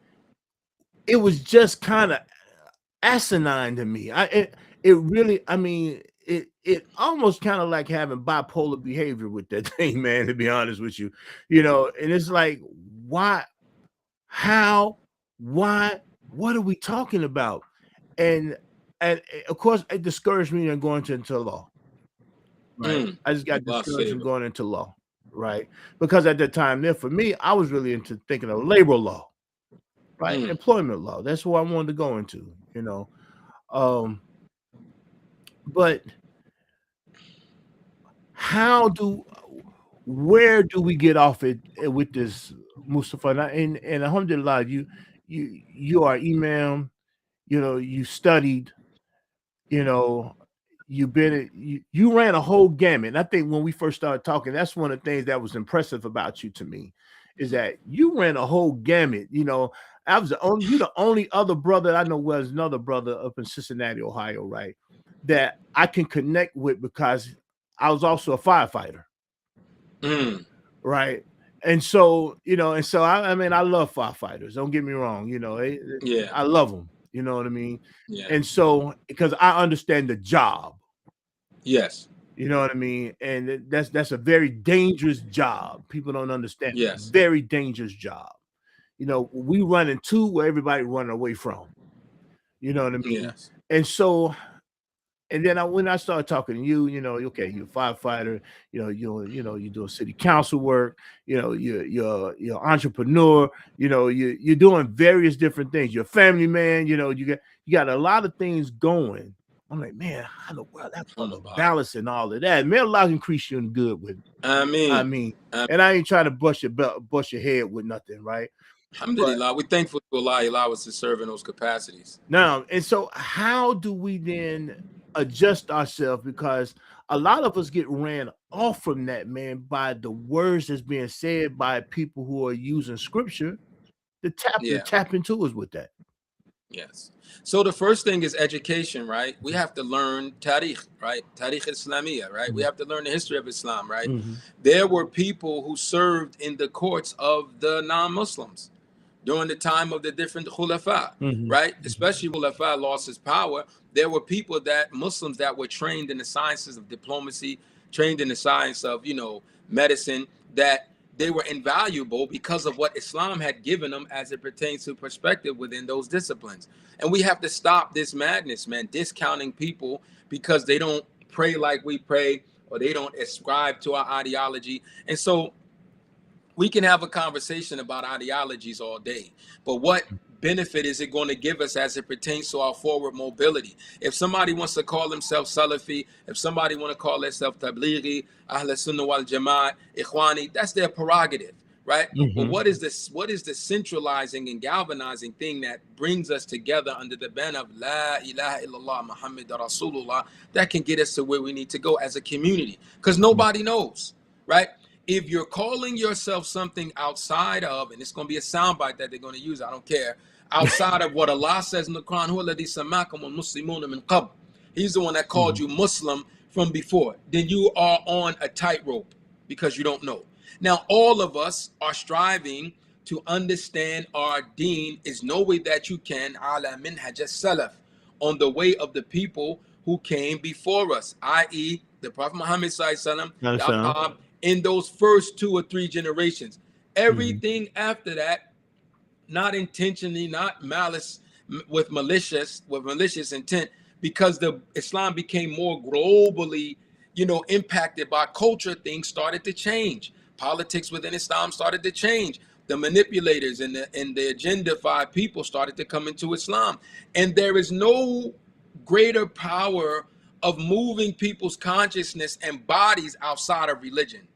It was just kind of asinine to me. It really, I mean, it almost kind of like having bipolar behavior with that thing, man, to be honest with you. And it's like, why, how, why, what are we talking about? And of course it discouraged me in going into law. Right. Mm. I just got Allah's discouraged from favor. going into law. Right. Because at that time there for me, I was really into thinking of labor law, right? Mm. Employment law. That's what I wanted to go into. Um, but how do where do we get off it with this, Mustafa? And alhamdulillah, you are imam, you studied, you know, you ran a whole gamut. And I think when we first started talking, that's one of the things that was impressive about you to me, is that you ran a whole gamut. I was the only other brother I know, was another brother up in Cincinnati, Ohio, right? That I can connect with because I was also a firefighter, Mm. right? And so I mean, I love firefighters. Don't get me wrong. Yeah. I love them. You know what I mean? Yeah. And so, because I understand the job, Yes. you know what I mean? And that's a very dangerous job. People don't understand. It's a Yes. very dangerous job. We run into where everybody running away from. You know what I mean? Yes. And so, and then when I started talking to you, okay, you're a firefighter, you're doing city council work, you're an entrepreneur, you're doing various different things. You're a family man, you got a lot of things going. I'm like, man, how in the world that brother Alhamdulillah. balancing all of that? Man, Allah increase you in good with. I I mean, mean, and I ain't trying to bust your head with nothing, right? But alhamdulillah, we're thankful to Allah. He allowed us to serve in those capacities. now, and so how do we then adjust ourselves? Because a lot of us get ran off from that, man, by the words that's being said by people who are using scripture to Yeah. tap into us with that. Yes. So the first thing is education, right? We have to learn tarikh, right? Tarikh Islamiyah, right? We Mhm. have to learn the history of Islam, right? Mhm. There were people who served in the courts of the non-Muslims during the time of the different khulafa, Mhm. right? Especially when khulafa lost his power, there were people Muslims that were trained in the sciences of diplomacy, trained in the science of, medicine, that they were invaluable because of what Islam had given them as it pertains to perspective within those disciplines. And we have to stop this madness, man, discounting people because they don't pray like we pray or they don't ascribe to our ideology. And so we can have a conversation about ideologies all day, but what benefit is it going to give us as it pertains to our forward mobility? If somebody wants to call themselves Salafi, if somebody want to call themselves Tablighi, Ahl Sunnah wal Jamaat, Ikhwani, that's their prerogative, right? But Mhm. what is this? What is the centralizing and galvanizing thing that brings us together under the banner of La ilaha illallah Muhammad Rasulullah, that can get us to where we need to go as a community? Because nobody knows, right? If you're calling yourself something outside of, and it's going to be a soundbite that they're going to use, I don't care, outside of what Allah says in the Quran, He's the one that called Mhm. you Muslim from before. Then you are on a tightrope because you don't know. Now, all of us are striving to understand our deen. Is no way that you can, ala minhaj salaf, on the way of the people who came before us, i.e., the Prophet Muhammad sallallahu You the understand? Ashab, in those first 2 or 3 generations. Mhm. Everything after that, not intentionally, not malice, with malicious intent, because the Islam became more globally, impacted by culture, things started to change. Politics within Islam started to change. The manipulators and the agenda-fied people started to come into Islam. And there is no greater power of moving people's consciousness and bodies outside of religion.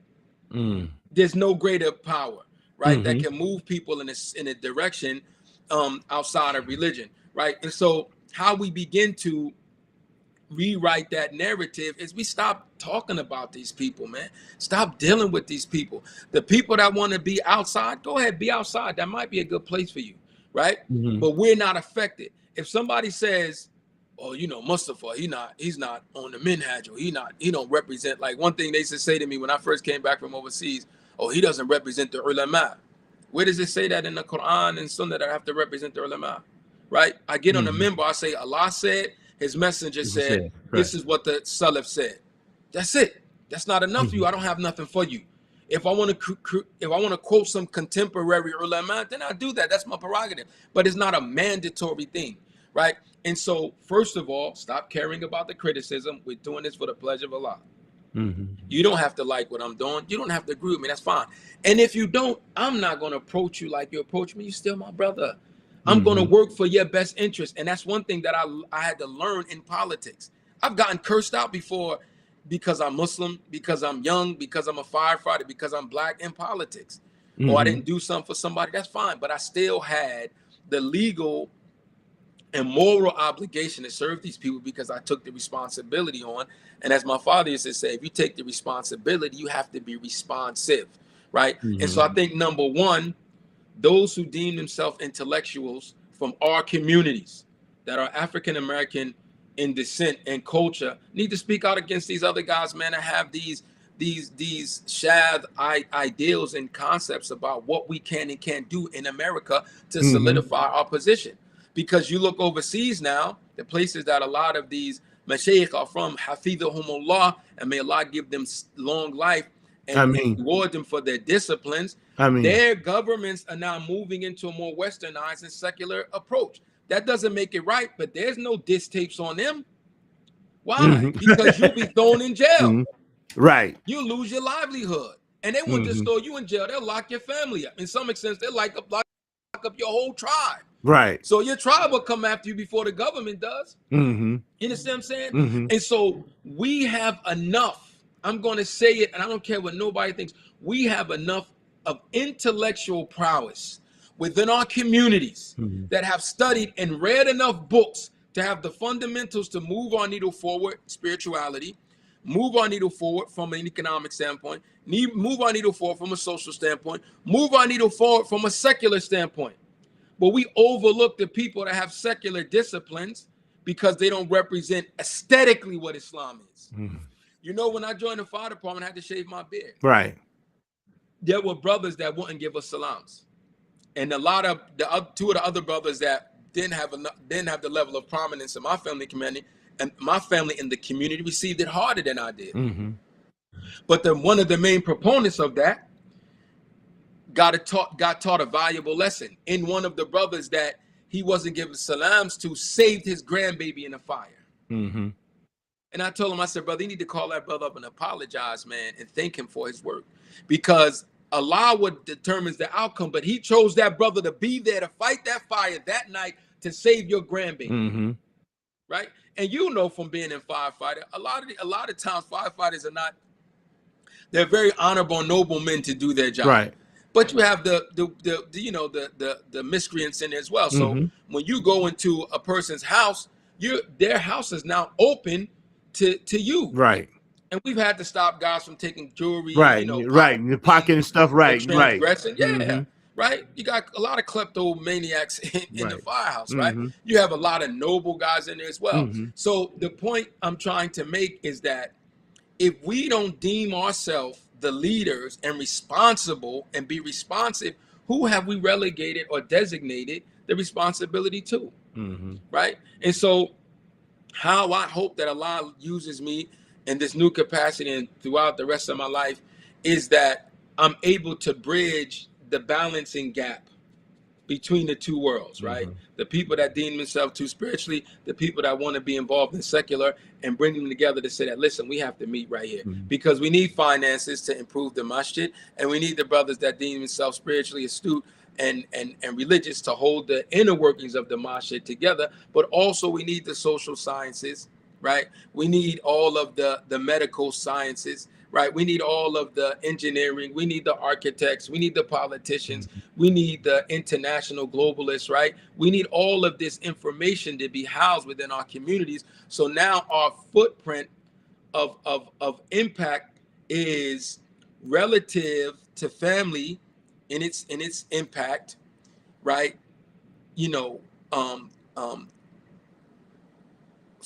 There's no greater power, right, that can move people in a direction outside of religion, right? And so how we begin to rewrite that narrative is we stop talking about these people, man. Stop dealing with these people. The people that want to be outside, go ahead, be outside. That might be a good place for you, right? But we're not affected. If somebody says, oh, Mustafa, he's not on the minhaj, or he don't represent, like one thing they used to say to me when I first came back from overseas, oh, he doesn't represent the ulama. Where does it say that in the Quran and Sunnah that I have to represent the ulama, right? I get on the minbar, I say, Allah said, his messenger said, this is what the Salaf said. That's it. That's not enough for you. I don't have nothing for you. If I want to quote some contemporary ulama, then I do that. That's my prerogative. But it's not a mandatory thing, right? And so, first of all, stop caring about the criticism. We're doing this for the pleasure of Allah. You don't have to like what I'm doing. You don't have to agree with me. That's fine. And if you don't, I'm not going to approach you like you approach me. You're still my brother. I'm going to work for your best interest. And that's one thing that I had to learn in politics. I've gotten cursed out before because I'm Muslim, because I'm young, because I'm a firefighter, because I'm black in politics. Or I didn't do something for somebody. That's fine. But I still had the legal and moral obligation to serve these people because I took the responsibility on. And as my father used to say, if you take the responsibility, you have to be responsive, right? And so I think, number one, those who deem themselves intellectuals from our communities that are African American in descent and culture need to speak out against these other guys, man, that have these shad ideals and concepts about what we can and can't do in America to solidify our position. Because you look overseas now, the places that a lot of these mashaykh are from, hafidhahumullah, and may Allah give them long life and reward them for their disciplines. Their governments are now moving into a more westernized and secular approach. That doesn't make it right, but there's no diss tapes on them. Why? Because you'll be thrown in jail. Right. You lose your livelihood. And they won't just throw you in jail. They'll lock your family up. In some extent, they'll lock up your whole tribe. Right. So your tribe will come after you before the government does. You understand what I'm saying? And so we have enough. I'm going to say it, and I don't care what nobody thinks. We have enough of intellectual prowess within our communities that have studied and read enough books to have the fundamentals to move our needle forward, spirituality, move our needle forward from an economic standpoint, move our needle forward from a social standpoint, move our needle forward from a secular standpoint. But we overlook the people that have secular disciplines because they don't represent aesthetically what Islam is. When I joined the fire department, I had to shave my beard. Right. There were brothers that wouldn't give us salams. And a lot of two of the other brothers that didn't have the level of prominence in my family community, and my family in the community received it harder than I did. But one of the main proponents of that got taught a valuable lesson. In one of the brothers that he wasn't giving salams to saved his grandbaby in a fire. And I told him, I said, brother, you need to call that brother up and apologize, man, and thank him for his work. Because Allah would determine the outcome, but he chose that brother to be there to fight that fire that night to save your grandbaby. Right? And from being in firefighter, a lot of times firefighters are not, they're very honorable, noble men to do their job. Right. But you have the miscreants in there as well. So when you go into a person's house, their house is now open to you. Right. And we've had to stop guys from taking jewelry. Right. Right. The pocket and stuff. Right. Right. Yeah. Right. You got a lot of kleptomaniacs in the firehouse. Right. You have a lot of noble guys in there as well. So the point I'm trying to make is that if we don't deem ourselves the leaders and responsible and be responsive, who have we relegated or designated the responsibility to? Right. And so how I hope that Allah uses me in this new capacity and throughout the rest of my life is that I'm able to bridge the balancing gap between the two worlds, right? The people that deem themselves too spiritually, the people that want to be involved in secular, and bring them together to say that, listen, we have to meet right here because we need finances to improve the masjid, and we need the brothers that deem themselves spiritually astute and religious to hold the inner workings of the masjid together. But also we need the social sciences, right? We need all of the medical sciences, right? We need all of the engineering. We need the architects. We need the politicians. We need the international globalists, right? We need all of this information to be housed within our communities. So now our footprint of impact is relative to family in its impact, right? You know,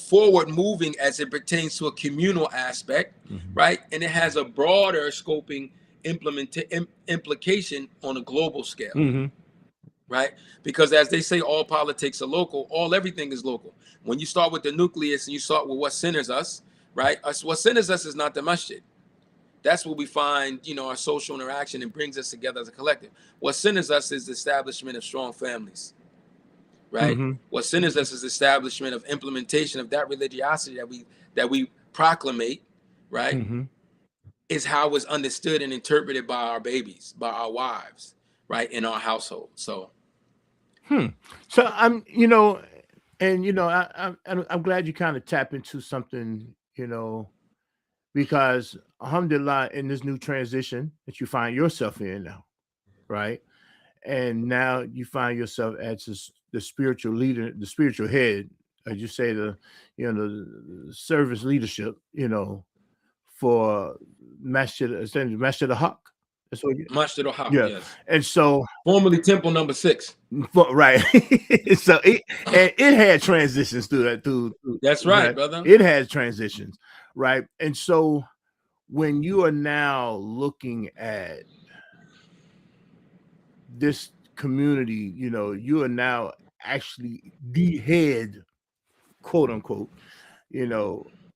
forward moving as it pertains to a communal aspect, right? And it has a broader scoping implication on a global scale, right? Because as they say, all politics are local, everything is local. When you start with the nucleus and you start with what centers us, right? What centers us is not the masjid. That's where we find, our social interaction and brings us together as a collective. What centers us is the establishment of strong families, right? What centers us is the establishment of implementation of that religiosity that we proclamate, right? Is how it's understood and interpreted by our babies, by our wives, right, in our household. So, so I'm, and I'm glad you kind of tap into something, because alhamdulillah, in this new transition that you find yourself in now, right? And now you find yourself as the spiritual leader, the spiritual head, as you say, the service leadership, for Masjid al-Haq. That's what Masjid al-Haq, yeah. yes. And so Formerly Temple Number 6. Right. So it had transitions through that through That's right, brother. It has transitions, right? And so when you are now looking at this community, you are now actually the head, quote unquote,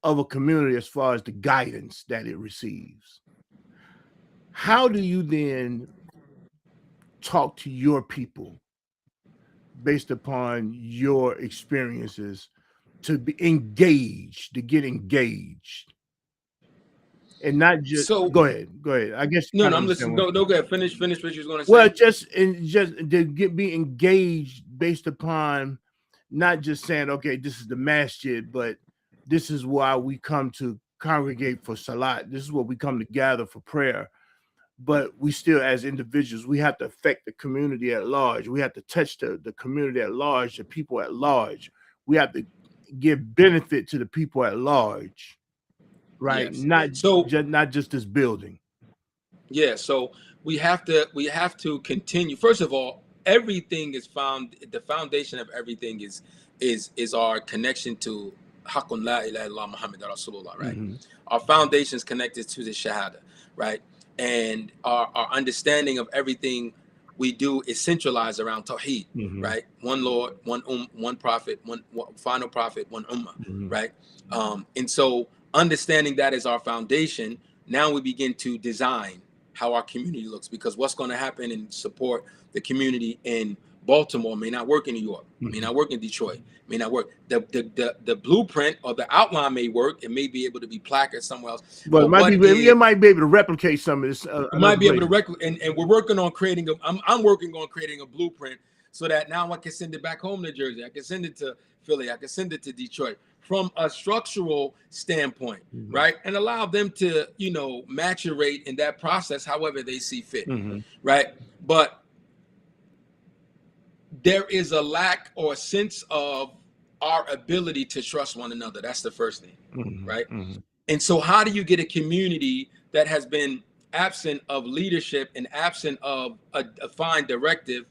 of a community as far as the guidance that it receives. How do you then talk to your people based upon your experiences to be engaged, to get engaged? And not just go ahead. I guess I'm listening. Go ahead. Finish what you was going to say. Well, just to be engaged based upon not just saying, okay, this is the masjid, but this is why we come to congregate for salat. This is what we come to gather for prayer. But we still, as individuals, we have to affect the community at large. We have to touch the community at large, the people at large. We have to give benefit to the people at large, right? Yes. Not just this building. Yeah. So we have to continue. First of all, everything is found. The foundation of everything is our connection to Hakun la ilaha illallah Muhammad Rasulullah, right? Our foundation is connected to the Shahada, right? And our understanding of everything we do is centralized around Tawheed, right? One Lord, one prophet, one final prophet, one ummah, right? And so understanding that is our foundation, now we begin to design how our community looks, because what's going to happen and support the community in Baltimore may not work in New York, may not work in Detroit, may not work. The blueprint or the outline may work. It may be able to be placarded somewhere else. But it might be able to replicate some of this. It might be able to and we're working on creating I'm working on creating a blueprint so that now I can send it back home to Jersey. I can send it to Philly. I can send it to Detroit from a structural standpoint, right? And allow them to, maturate in that process however they see fit, right? But there is a lack or a sense of our ability to trust one another. That's the first thing, right? And so how do you get a community that has been absent of leadership and absent of a defined directive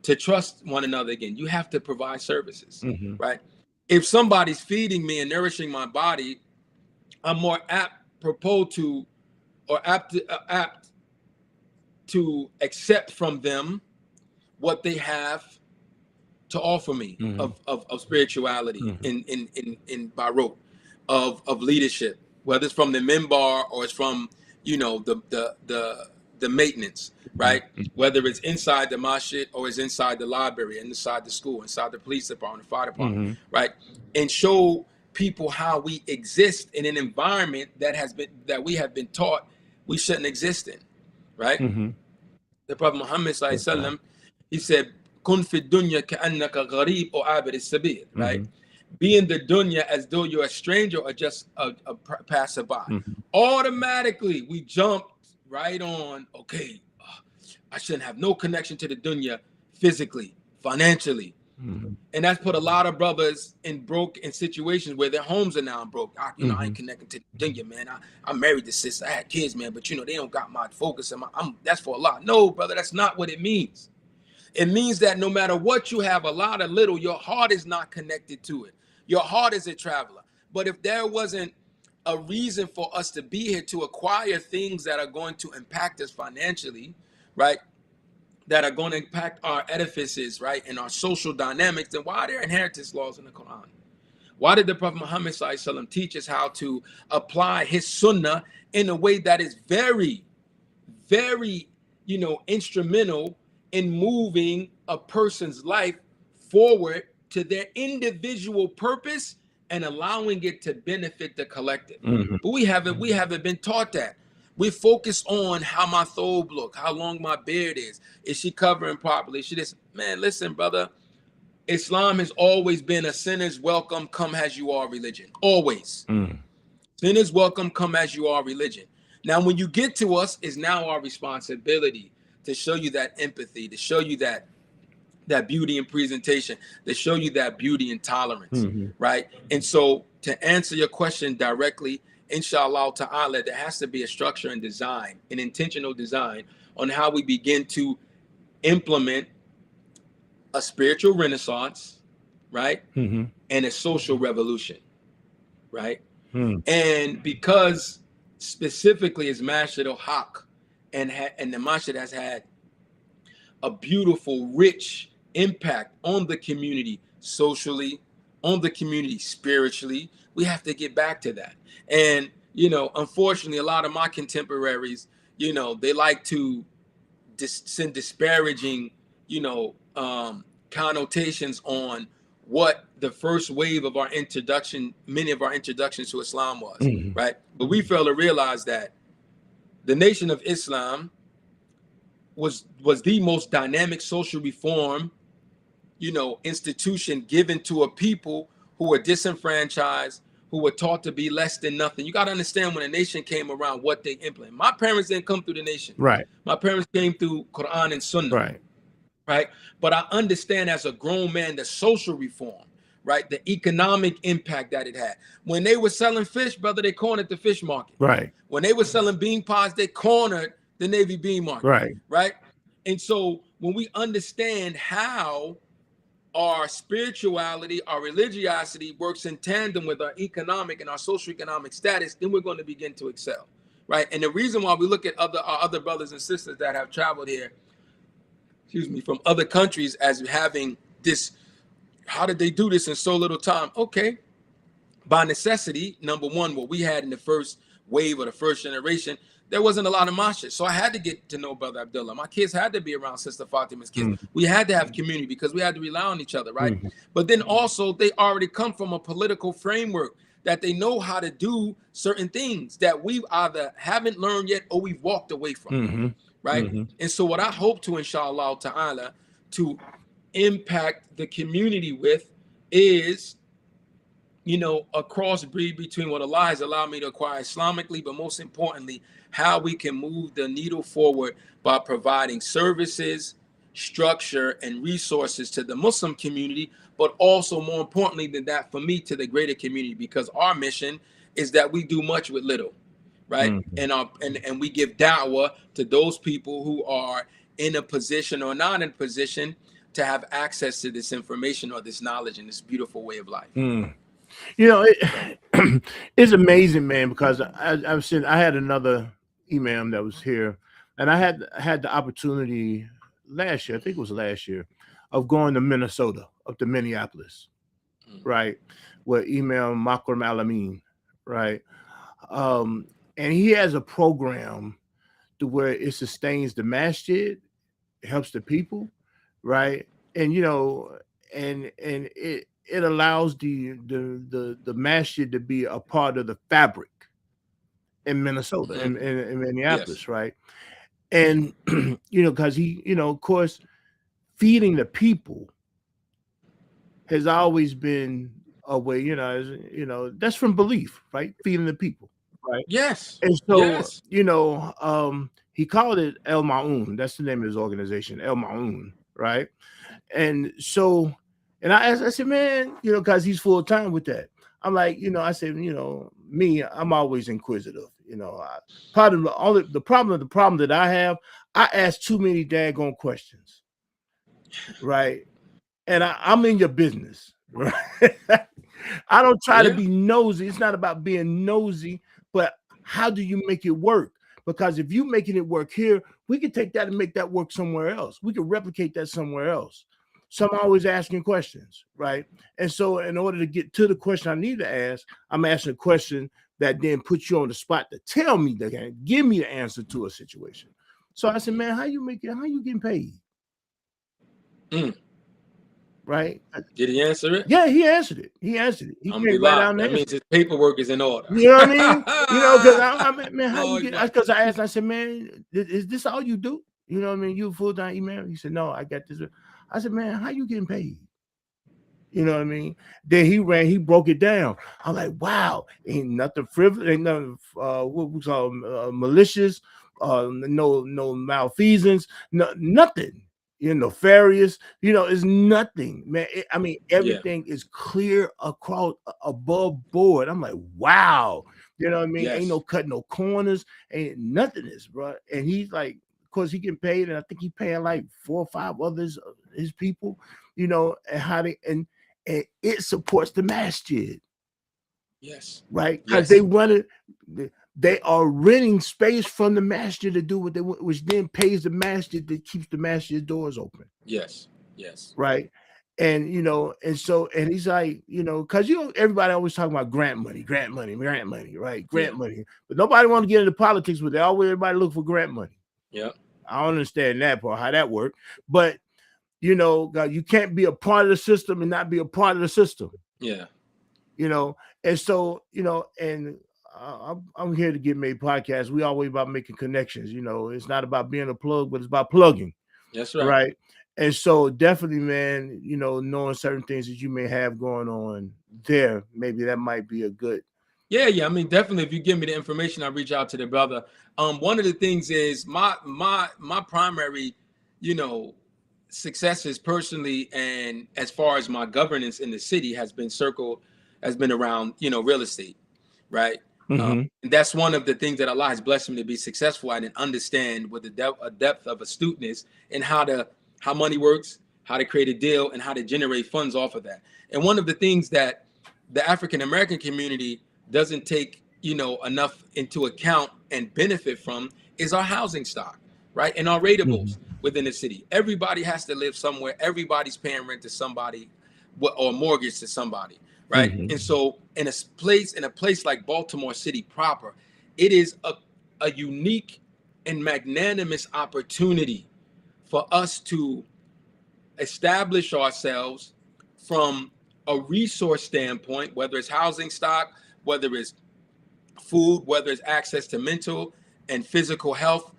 to trust one another again? You have to provide services, right? If somebody's feeding me and nourishing my body, I'm more apt to accept from them what they have to offer me of spirituality in by rote of leadership, whether it's from the minbar or it's from the the maintenance, right? Whether it's inside the masjid or it's inside the library, inside the school, inside the police department, the fire department, right? And show people how we exist in an environment that we have been taught we shouldn't exist in, right? The Prophet Muhammad sallallahu, he said, "Kun fi dunya ka'annaka gharib or abir sabil," right? Be in the dunya as though you're a stranger or just a passerby. Automatically, we jump right on. Okay, I shouldn't have no connection to the dunya physically, financially. And that's put a lot of brothers in situations where their homes are now broke. I ain't connecting to the dunya, man. I married the sister, I had kids, man, but they don't got my focus. And that's for a lot. No, brother, that's not what it means. It means that no matter what you have, a lot or little, your heart is not connected to it. Your heart is a traveler. But if there wasn't a reason for us to be here to acquire things that are going to impact us financially, right? That are going to impact our edifices, right? And our social dynamics, then why are there inheritance laws in the Quran? Why did the Prophet Muhammad sallallahu teach us how to apply his sunnah in a way that is very, very, instrumental in moving a person's life forward to their individual purpose and allowing it to benefit the collective? But we haven't been taught that. We focus on how my thobe look, how long my beard is she covering properly? Man, listen, brother, Islam has always been a sinner's welcome, come as you are religion. Always. Sinners welcome, come as you are religion. Now, when you get to us, it's now our responsibility to show you that empathy, to show you that beauty in presentation, to show you that beauty in tolerance, right? And so to answer your question directly, inshallah ta'ala, there has to be a structure and design, an intentional design on how we begin to implement a spiritual renaissance, right? And a social revolution, right? And because specifically as Masjid al-Haq and the Masjid has had a beautiful, rich impact on the community socially, on the community spiritually, we have to get back to that. And, unfortunately, a lot of my contemporaries, they like to send disparaging, connotations on what the first wave of many of our introductions to Islam was, right? But we fail to realize that the Nation of Islam was the most dynamic social reform, institution given to a people who were disenfranchised, who were taught to be less than nothing. You got to understand, when a nation came around, what they implemented. My parents didn't come through the nation. Right. My parents came through Quran and Sunnah. Right. But I understand as a grown man the social reform, right? The economic impact that it had. When they were selling fish, brother, they cornered the fish market. Right. When they were selling bean pods, they cornered the Navy bean market. Right. Right. And so when we understand how our spirituality, our religiosity works in tandem with our economic and our socioeconomic status, then we're going to begin to excel. Right. And the reason why we look at our other brothers and sisters that have traveled here, from other countries as having this, how did they do this in so little time? Okay. By necessity, number one, what we had in the first wave or the first generation, there wasn't a lot of masjid. So I had to get to know Brother Abdullah. My kids had to be around Sister Fatima's kids. We had to have community because we had to rely on each other, right? But then also they already come from a political framework that they know how to do certain things that we either haven't learned yet or we've walked away from, right? And so what I hope to, inshallah ta'ala, to impact the community with is, a crossbreed between what Allah has allowed me to acquire Islamically, but most importantly, how we can move the needle forward by providing services, structure, and resources to the Muslim community, but also more importantly than that, for me, to the greater community, because our mission is that we do much with little, right? And we give da'wah to those people who are in a position or not in a position to have access to this information or this knowledge and this beautiful way of life. It's amazing, man, because I had another imam that was here, and I had the opportunity last year, I think it was last year, of going to Minnesota, up to Minneapolis, right, with Imam Makram Alameen, right, and he has a program to where it sustains the masjid, helps the people, right? And and it allows the masjid to be a part of the fabric in Minnesota Hmm. in Yes. Minneapolis, right? And because he, of course, feeding the people has always been a way, that's from belief, right? Feeding the people, right? Yes. And so, Yes. he called it El Maun. That's the name of his organization, El Maun, right? And so, and I said, man, because he's full time with that. I'm like, I said, me, I'm always inquisitive. Part of the problem that I have, I ask too many daggone questions, right? And I'm in your business, right? I don't try to Yeah. be nosy. It's not about being nosy, but how do you make it work? Because if you making it work here, we can take that and make that work somewhere else. We can replicate that somewhere else. So I'm always asking questions, right? And so in order to get to the question I need to ask, I'm asking a question that then puts you on the spot to tell me give me the answer to a situation. So I said, man, how you getting paid? Mm. Right? Did he answer it? Yeah, he answered it. He answered it. He came right Alhamdulillah. out and That means answered it. his paperwork is in order. You know what I mean? Because I mean, man, how you Lord, get? Akbar. Because I asked, I said, man, is this all you do? You know what I mean? You a full time email? He said, no, I got this. I said, man, how you getting paid? You know what I mean? Then he broke it down. I'm like, wow, ain't nothing frivolous, ain't nothing what we call malicious, no malfeasance, nothing. Nefarious. It's nothing, man. I mean, Yeah. everything is clear across above board. I'm like, wow. You know what I mean? Ain't no Yes. cut, no corners, ain't nothing is, bro. And he's like, of course, he getting paid, and I think he paying like 4 or 5 others, his people, and how they and it supports the masjid, Yes. right? Because they Yes. run it, they are renting space from the masjid to do what they want, which then pays the masjid that keeps the masjid doors open, Yes. Yes. right? And and he's like, because everybody always talking about grant money, right? Yeah. Grant money, but nobody want to get into politics with it. Always everybody look for grant money. Yeah. I don't understand that part, how that works, but God, you can't be a part of the system and not be a part of the system. Yeah. you know. And so, and I'm here to get made podcasts. We always about making connections. It's not about being a plug, but it's about plugging, That's right. right? And so, definitely, man, knowing certain things that you may have going on there, maybe that might be a good. Yeah, yeah. I mean, definitely. If you give me the information, I'll reach out to the brother. One of the things is my primary, you know, successes personally, and as far as my governance in the city has been around, real estate, right? Mm-hmm. And that's one of the things that Allah has blessed me to be successful at and understand with a depth of astuteness in how money works, how to create a deal, and how to generate funds off of that. And one of the things that the African American community doesn't take, enough into account and benefit from is our housing stock, right? And our Mm-hmm. ratables within the city. Everybody has to live somewhere. Everybody's paying rent to somebody or mortgage to somebody, right? Mm-hmm. And so in a place like Baltimore City proper, it is a unique and magnanimous opportunity for us to establish ourselves from a resource standpoint, whether it's housing stock, whether it's food, whether it's access to mental and physical health,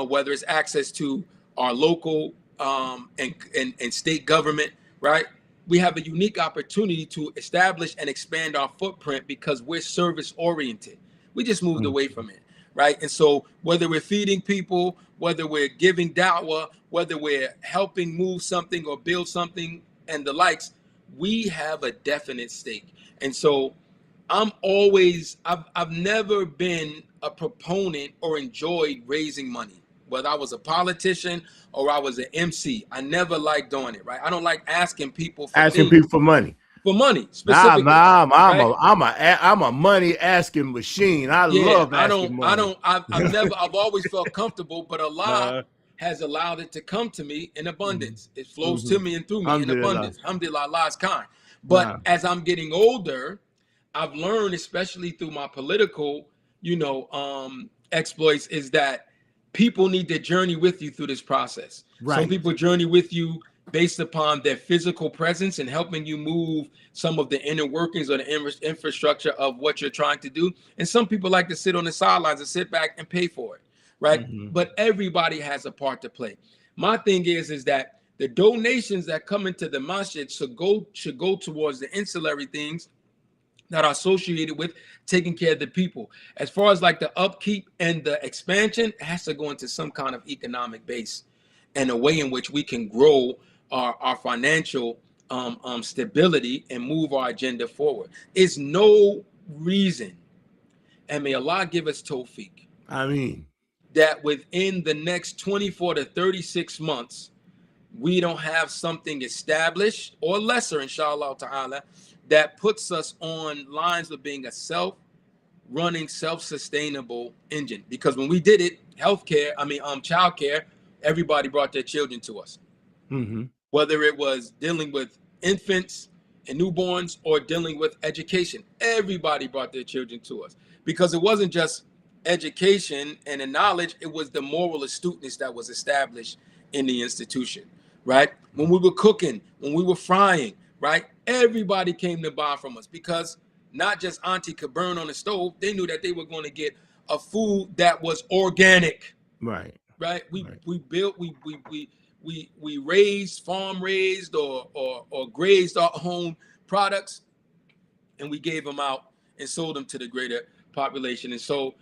whether it's access to our local and state government, right? We have a unique opportunity to establish and expand our footprint because we're service oriented. We just moved away from it, right? And so whether we're feeding people, whether we're giving da'wah, whether we're helping move something or build something and the likes, we have a definite stake. And so I've never been a proponent or enjoyed raising money, whether I was a politician or I was an MC. I never liked doing it, right? I don't like asking people Asking people for money nah, specifically, nah, I'm right? a I'm a I'm a money asking machine. I Yeah, love asking money. I've always felt comfortable, but Allah Nah. has allowed it to come to me in Mm-hmm. abundance. It flows to Mm-hmm. me and through me in Alhamdulillah. abundance. Alhamdulillah, Allah is kind. But Nah. as I'm getting older, I've learned, especially through my political, exploits, is that people need to journey with you through this process. Some Right. people journey with you based upon their physical presence and helping you move some of the inner workings or the infrastructure of what you're trying to do. And some people like to sit on the sidelines and sit back and pay for it, right? Mm-hmm. But everybody has a part to play. My thing is that the donations that come into the masjid should go towards the ancillary things that are associated with taking care of the people. As far as like the upkeep and the expansion, it has to go into some kind of economic base and a way in which we can grow our financial stability and move our agenda forward. It's no reason, and may Allah give us tawfiq, I mean, that within the next 24 to 36 months, we don't have something established or lesser, inshallah ta'ala, that puts us on lines of being a self-running, self-sustainable engine. Because when we did it, childcare, everybody brought their children to us. mm-hmm. Whether it was dealing with infants and newborns or dealing with education, everybody brought their children to us. Because it wasn't just education and the knowledge, it was the moral astuteness that was established in the institution, right? When we were cooking, when we were frying, right? Everybody came to buy from us because not just auntie could burn on the stove, they knew that they were going to get a food that was organic, Right. right? Right. We raised, farm raised, or grazed our own products, and we gave them out and sold them to the greater population. And so,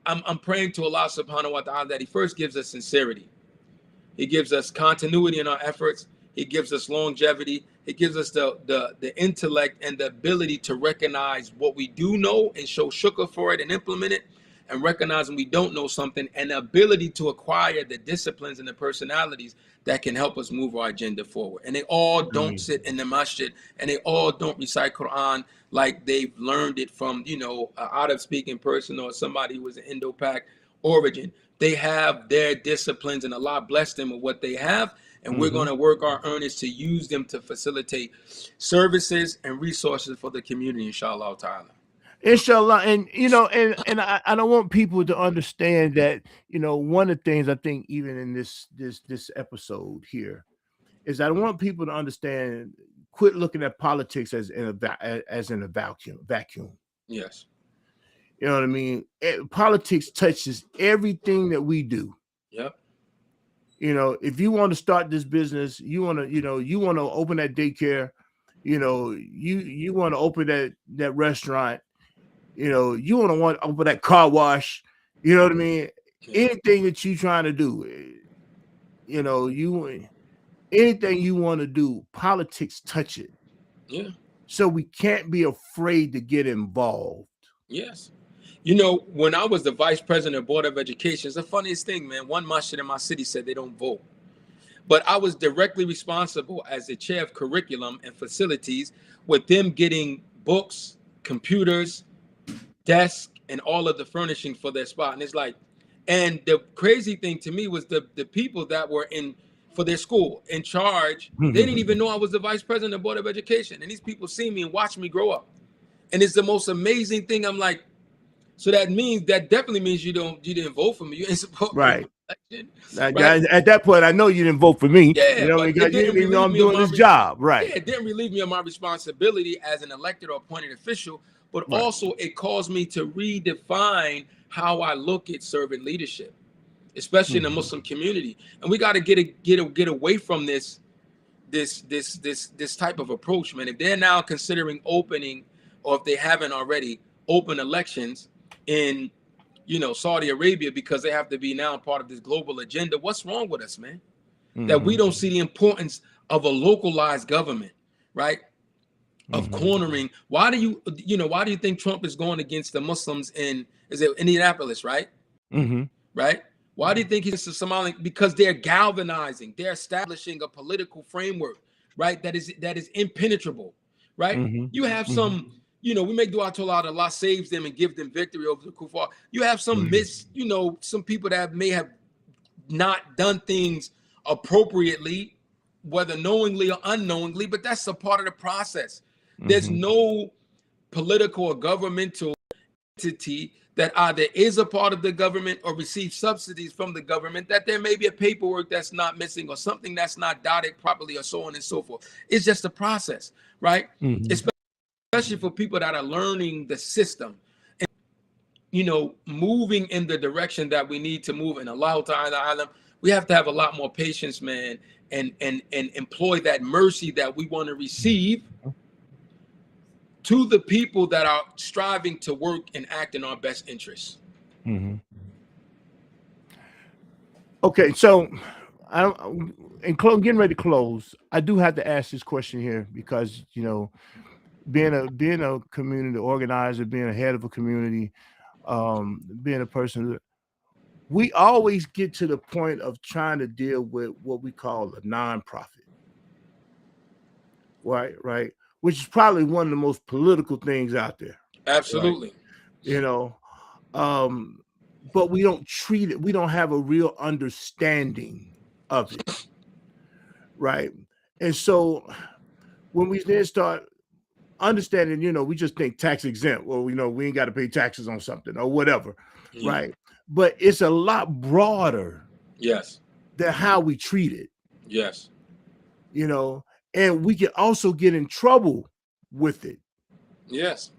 I'm praying to Allah subhanahu wa ta'ala that He first gives us sincerity. He gives us continuity in our efforts. He gives us longevity. He gives us the intellect and the ability to recognize what we do know and show shukr for it and implement it, and recognize when we don't know something, and the ability to acquire the disciplines and the personalities that can help us move our agenda forward. And they all I don't mean, sit in the masjid, and they all don't recite Quran like they've learned it from, an out-of-speaking person or somebody who was an Indo-Pak origin. They have their disciplines, and Allah bless them with what they have. And we're mm-hmm. going to work our earnest to use them to facilitate services and resources for the community, inshallah ta'ala. Inshallah, and I don't want people to understand that, one of the things I think even in this episode here is I want people to understand, quit looking at politics as in a vacuum. Yes. You know what I mean? Politics touches everything that we do. Yep. If you want to start this business, you want to open that daycare, you want to open that restaurant, you want to open that car wash, you know what I mean? Yeah. Anything that you trying to do, anything you want to do, politics touch it. Yeah. So we can't be afraid to get involved. Yes. When I was the vice president of Board of Education, it's the funniest thing, man. One masjid in my city said they don't vote. But I was directly responsible as the chair of curriculum and facilities with them getting books, computers, desks, and all of the furnishing for their spot. And it's like, and the crazy thing to me was the people that were for their school in charge, they didn't even know I was the vice president of Board of Education. And these people see me and watch me grow up. And it's the most amazing thing. I'm like, so that definitely means you didn't vote for me. You ain't supposed right. Election, right. At that point, I know you didn't vote for me. Yeah, because you didn't even know I'm doing this job. Right. Yeah, it didn't relieve me of my responsibility as an elected or appointed official, but right. Also it caused me to redefine how I look at servant leadership, especially in the Muslim community. And we got to get away from this type of approach, man. If they're now considering opening, or if they haven't already, open elections in Saudi Arabia because they have to be now part of this global agenda, what's wrong with us, man? That we don't see the importance of a localized government, right? Of cornering. Why do you think Trump is going against the Muslims in Indianapolis, right? Right? Why do you think he's a Somali? Because they're galvanizing, they're establishing a political framework, right? That is impenetrable, right? You have some, we make dua to Allah, Allah saves them and give them victory over the kuffar. You have some some people that may have not done things appropriately, whether knowingly or unknowingly, but that's a part of the process. There's no political or governmental entity that either is a part of the government or receives subsidies from the government, that there may be a paperwork that's not missing or something that's not dotted properly or so on and so forth. It's just a process, right? Mm-hmm. Especially for people that are learning the system and, moving in the direction that we need to move in Allah Ta'ala. We have to have a lot more patience, man, and employ that mercy that we want to receive to the people that are striving to work and act in our best interests. Mm-hmm. Okay, so getting ready to close, I do have to ask this question here because being a community organizer, being a head of a community, being a person, we always get to the point of trying to deal with what we call a nonprofit, right, which is probably one of the most political things out there, right? Absolutely. You know, but we don't treat it. We don't have a real understanding of it, right? And so when we then start understanding, we just think tax exempt, or we ain't got to pay taxes on something or whatever, right? But it's a lot broader. Yes. Than how we treat it. Yes. And we can also get in trouble with it. Yes.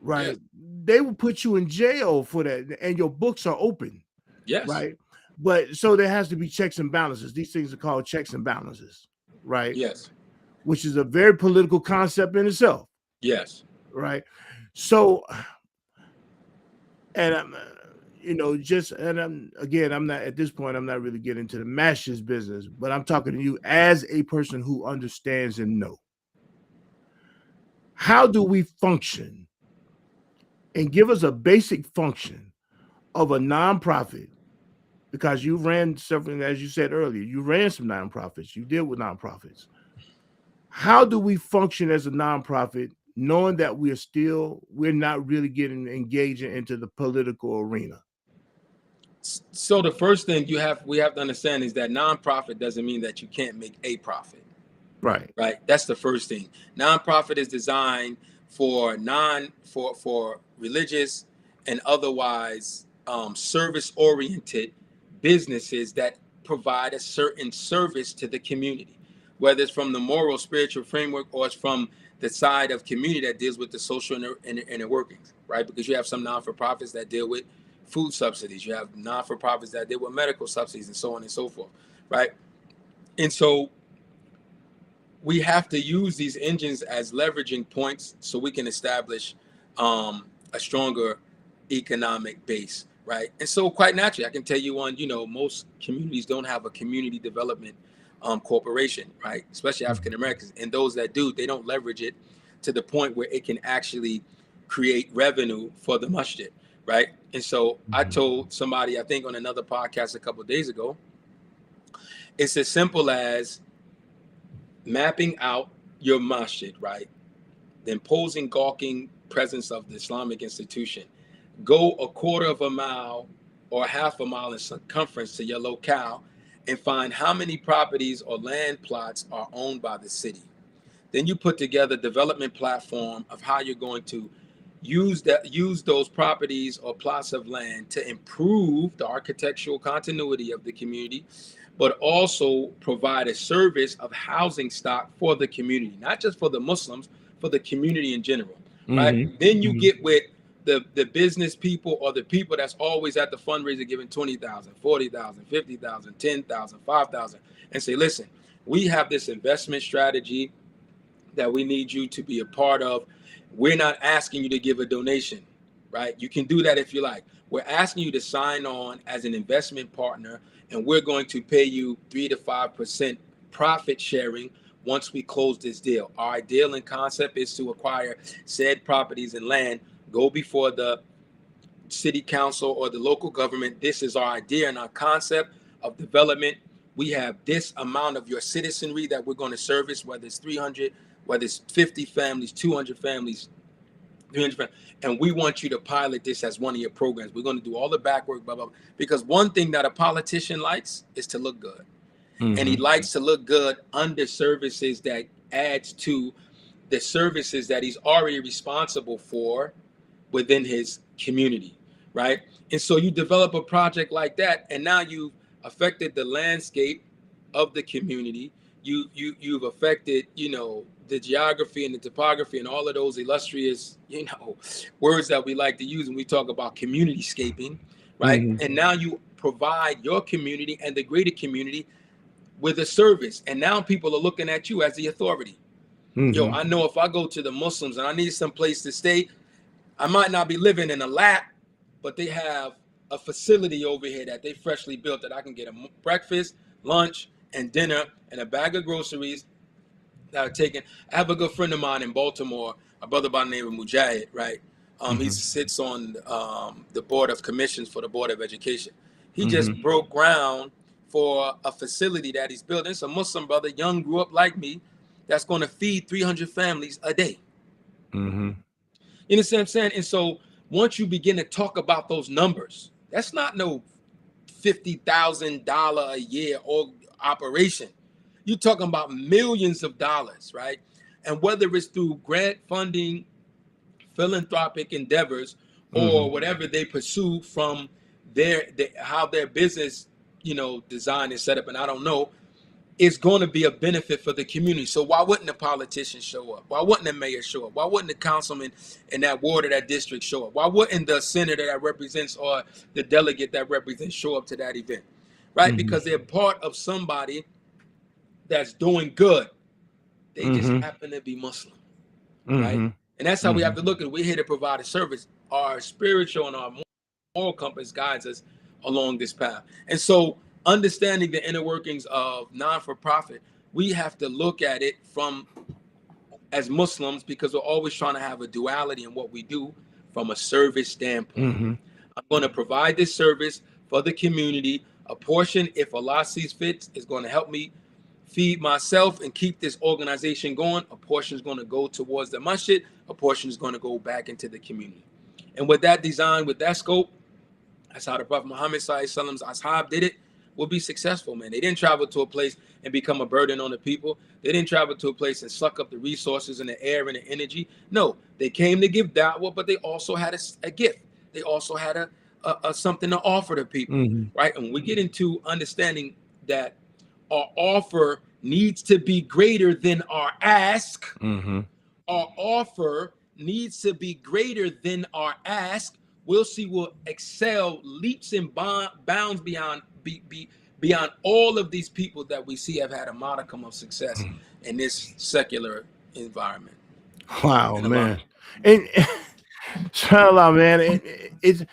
Right. Yes. They will put you in jail for that, and your books are open. Yes. Right. But so there has to be checks and balances. These things are called checks and balances. Right. Yes. Which is a very political concept in itself. Yes. Right. So, and I'm, I'm not at this point, I'm not really getting into the masses business, but I'm talking to you as a person who understands and know. How do we function? And give us a basic function of a nonprofit, because you ran several, as you said earlier, you ran some nonprofits, you deal with nonprofits. How do we function as a nonprofit, knowing that we're not really getting engaging into the political arena? So the first thing we have to understand is that nonprofit doesn't mean that you can't make a profit. Right. Right. That's the first thing. Nonprofit is designed for religious and otherwise service-oriented businesses that provide a certain service to the community, whether it's from the moral, spiritual framework, or it's from the side of community that deals with the social inner workings, right? Because you have some non-for-profits that deal with food subsidies. You have non-for-profits that deal with medical subsidies and so on and so forth, right? And so we have to use these engines as leveraging points so we can establish a stronger economic base, right? And so quite naturally, I can tell you most communities don't have a community development corporation, right? Especially African Americans. And those that do, they don't leverage it to the point where it can actually create revenue for the masjid, right? And so I told somebody, I think on another podcast a couple of days ago, it's as simple as mapping out your masjid, right? The imposing, gawking presence of the Islamic institution. Go a quarter of a mile or half a mile in circumference to your locale and find how many properties or land plots are owned by the city. Then you put together a development platform of how you're going to use those properties or plots of land to improve the architectural continuity of the community, but also provide a service of housing stock for the community, not just for the Muslims, for the community in general, right? Then you get with the business people or the people that's always at the fundraiser giving 20,000, 40,000, 50,000, 10,000, 5,000, and say, listen, we have this investment strategy that we need you to be a part of. We're not asking you to give a donation, right? You can do that if you like. We're asking you to sign on as an investment partner, and we're going to pay you 3 to 5% profit sharing once we close this deal. Our ideal and concept is to acquire said properties and land, go before the city council or the local government. This is our idea and our concept of development. We have this amount of your citizenry that we're going to service, whether it's 300, whether it's 50 families, 200 families, 300 families, and we want you to pilot this as one of your programs. We're going to do all the back work, blah, blah, blah. Because one thing that a politician likes is to look good. And he likes to look good under services that adds to the services that he's already responsible for within his community, right? And so you develop a project like that, and now you've affected the landscape of the community. You've affected, the geography and the topography and all of those illustrious, words that we like to use when we talk about community scaping, right? Mm-hmm. And now you provide your community and the greater community with a service, and now people are looking at you as the authority. Yo, Mm-hmm. I know if I go to the Muslims and I need some place to stay, I might not be living in a lap, but they have a facility over here that they freshly built that I can get a breakfast, lunch, and dinner, and a bag of groceries that are taken. I have a good friend of mine in Baltimore, a brother by the name of Mujahid, right? He Mm-hmm. sits on the board of commissions for the Board of Education. He just Mm-hmm. broke ground for a facility that he's building. It's a Muslim brother, young, grew up like me, that's going to feed 300 families a day. Mm-hmm. You understand what I'm saying? And so once you begin to talk about those numbers, that's not no $50,000 a year or operation. You're talking about millions of dollars, right? And whether it's through grant funding, philanthropic endeavors, Mm-hmm. or whatever they pursue from how their business, design is set up, and I don't know, is going to be a benefit for the community. So why wouldn't the politician show up? Why wouldn't the mayor show up? Why wouldn't the councilman in that ward or that district show up? Why wouldn't the senator that represents or the delegate that represents show up to that event? Right? Mm-hmm. Because they're part of somebody that's doing good. They just Mm-hmm. happen to be Muslim, right? Mm-hmm. And that's how we Mm-hmm. have to look at it. We're here to provide a service. Our spiritual and our moral compass guides us along this path. And so understanding the inner workings of non-for-profit, we have to look at it from as Muslims, because we're always trying to have a duality in what we do from a service standpoint. Mm-hmm. I'm going to provide this service for the community. A portion, if Allah sees fit, is going to help me feed myself and keep this organization going. A portion is going to go towards the masjid. A portion is going to go back into the community. And with that design, with that scope, that's how the Prophet Muhammad Sallallahu Ashab did it. Will be successful, man. They didn't travel to a place and become a burden on the people. They didn't travel to a place and suck up the resources and the air and the energy. No, they came to give da'wah, but they also had a gift. They also had a something to offer to people, Mm-hmm. right? And when we get into understanding that our offer needs to be greater than our ask, Mm-hmm. our offer needs to be greater than our ask, we'll see we'll excel leaps and bounds beyond all of these people that we see have had a modicum of success in this secular environment. Wow, And Allah. man. And inshallah, man, it's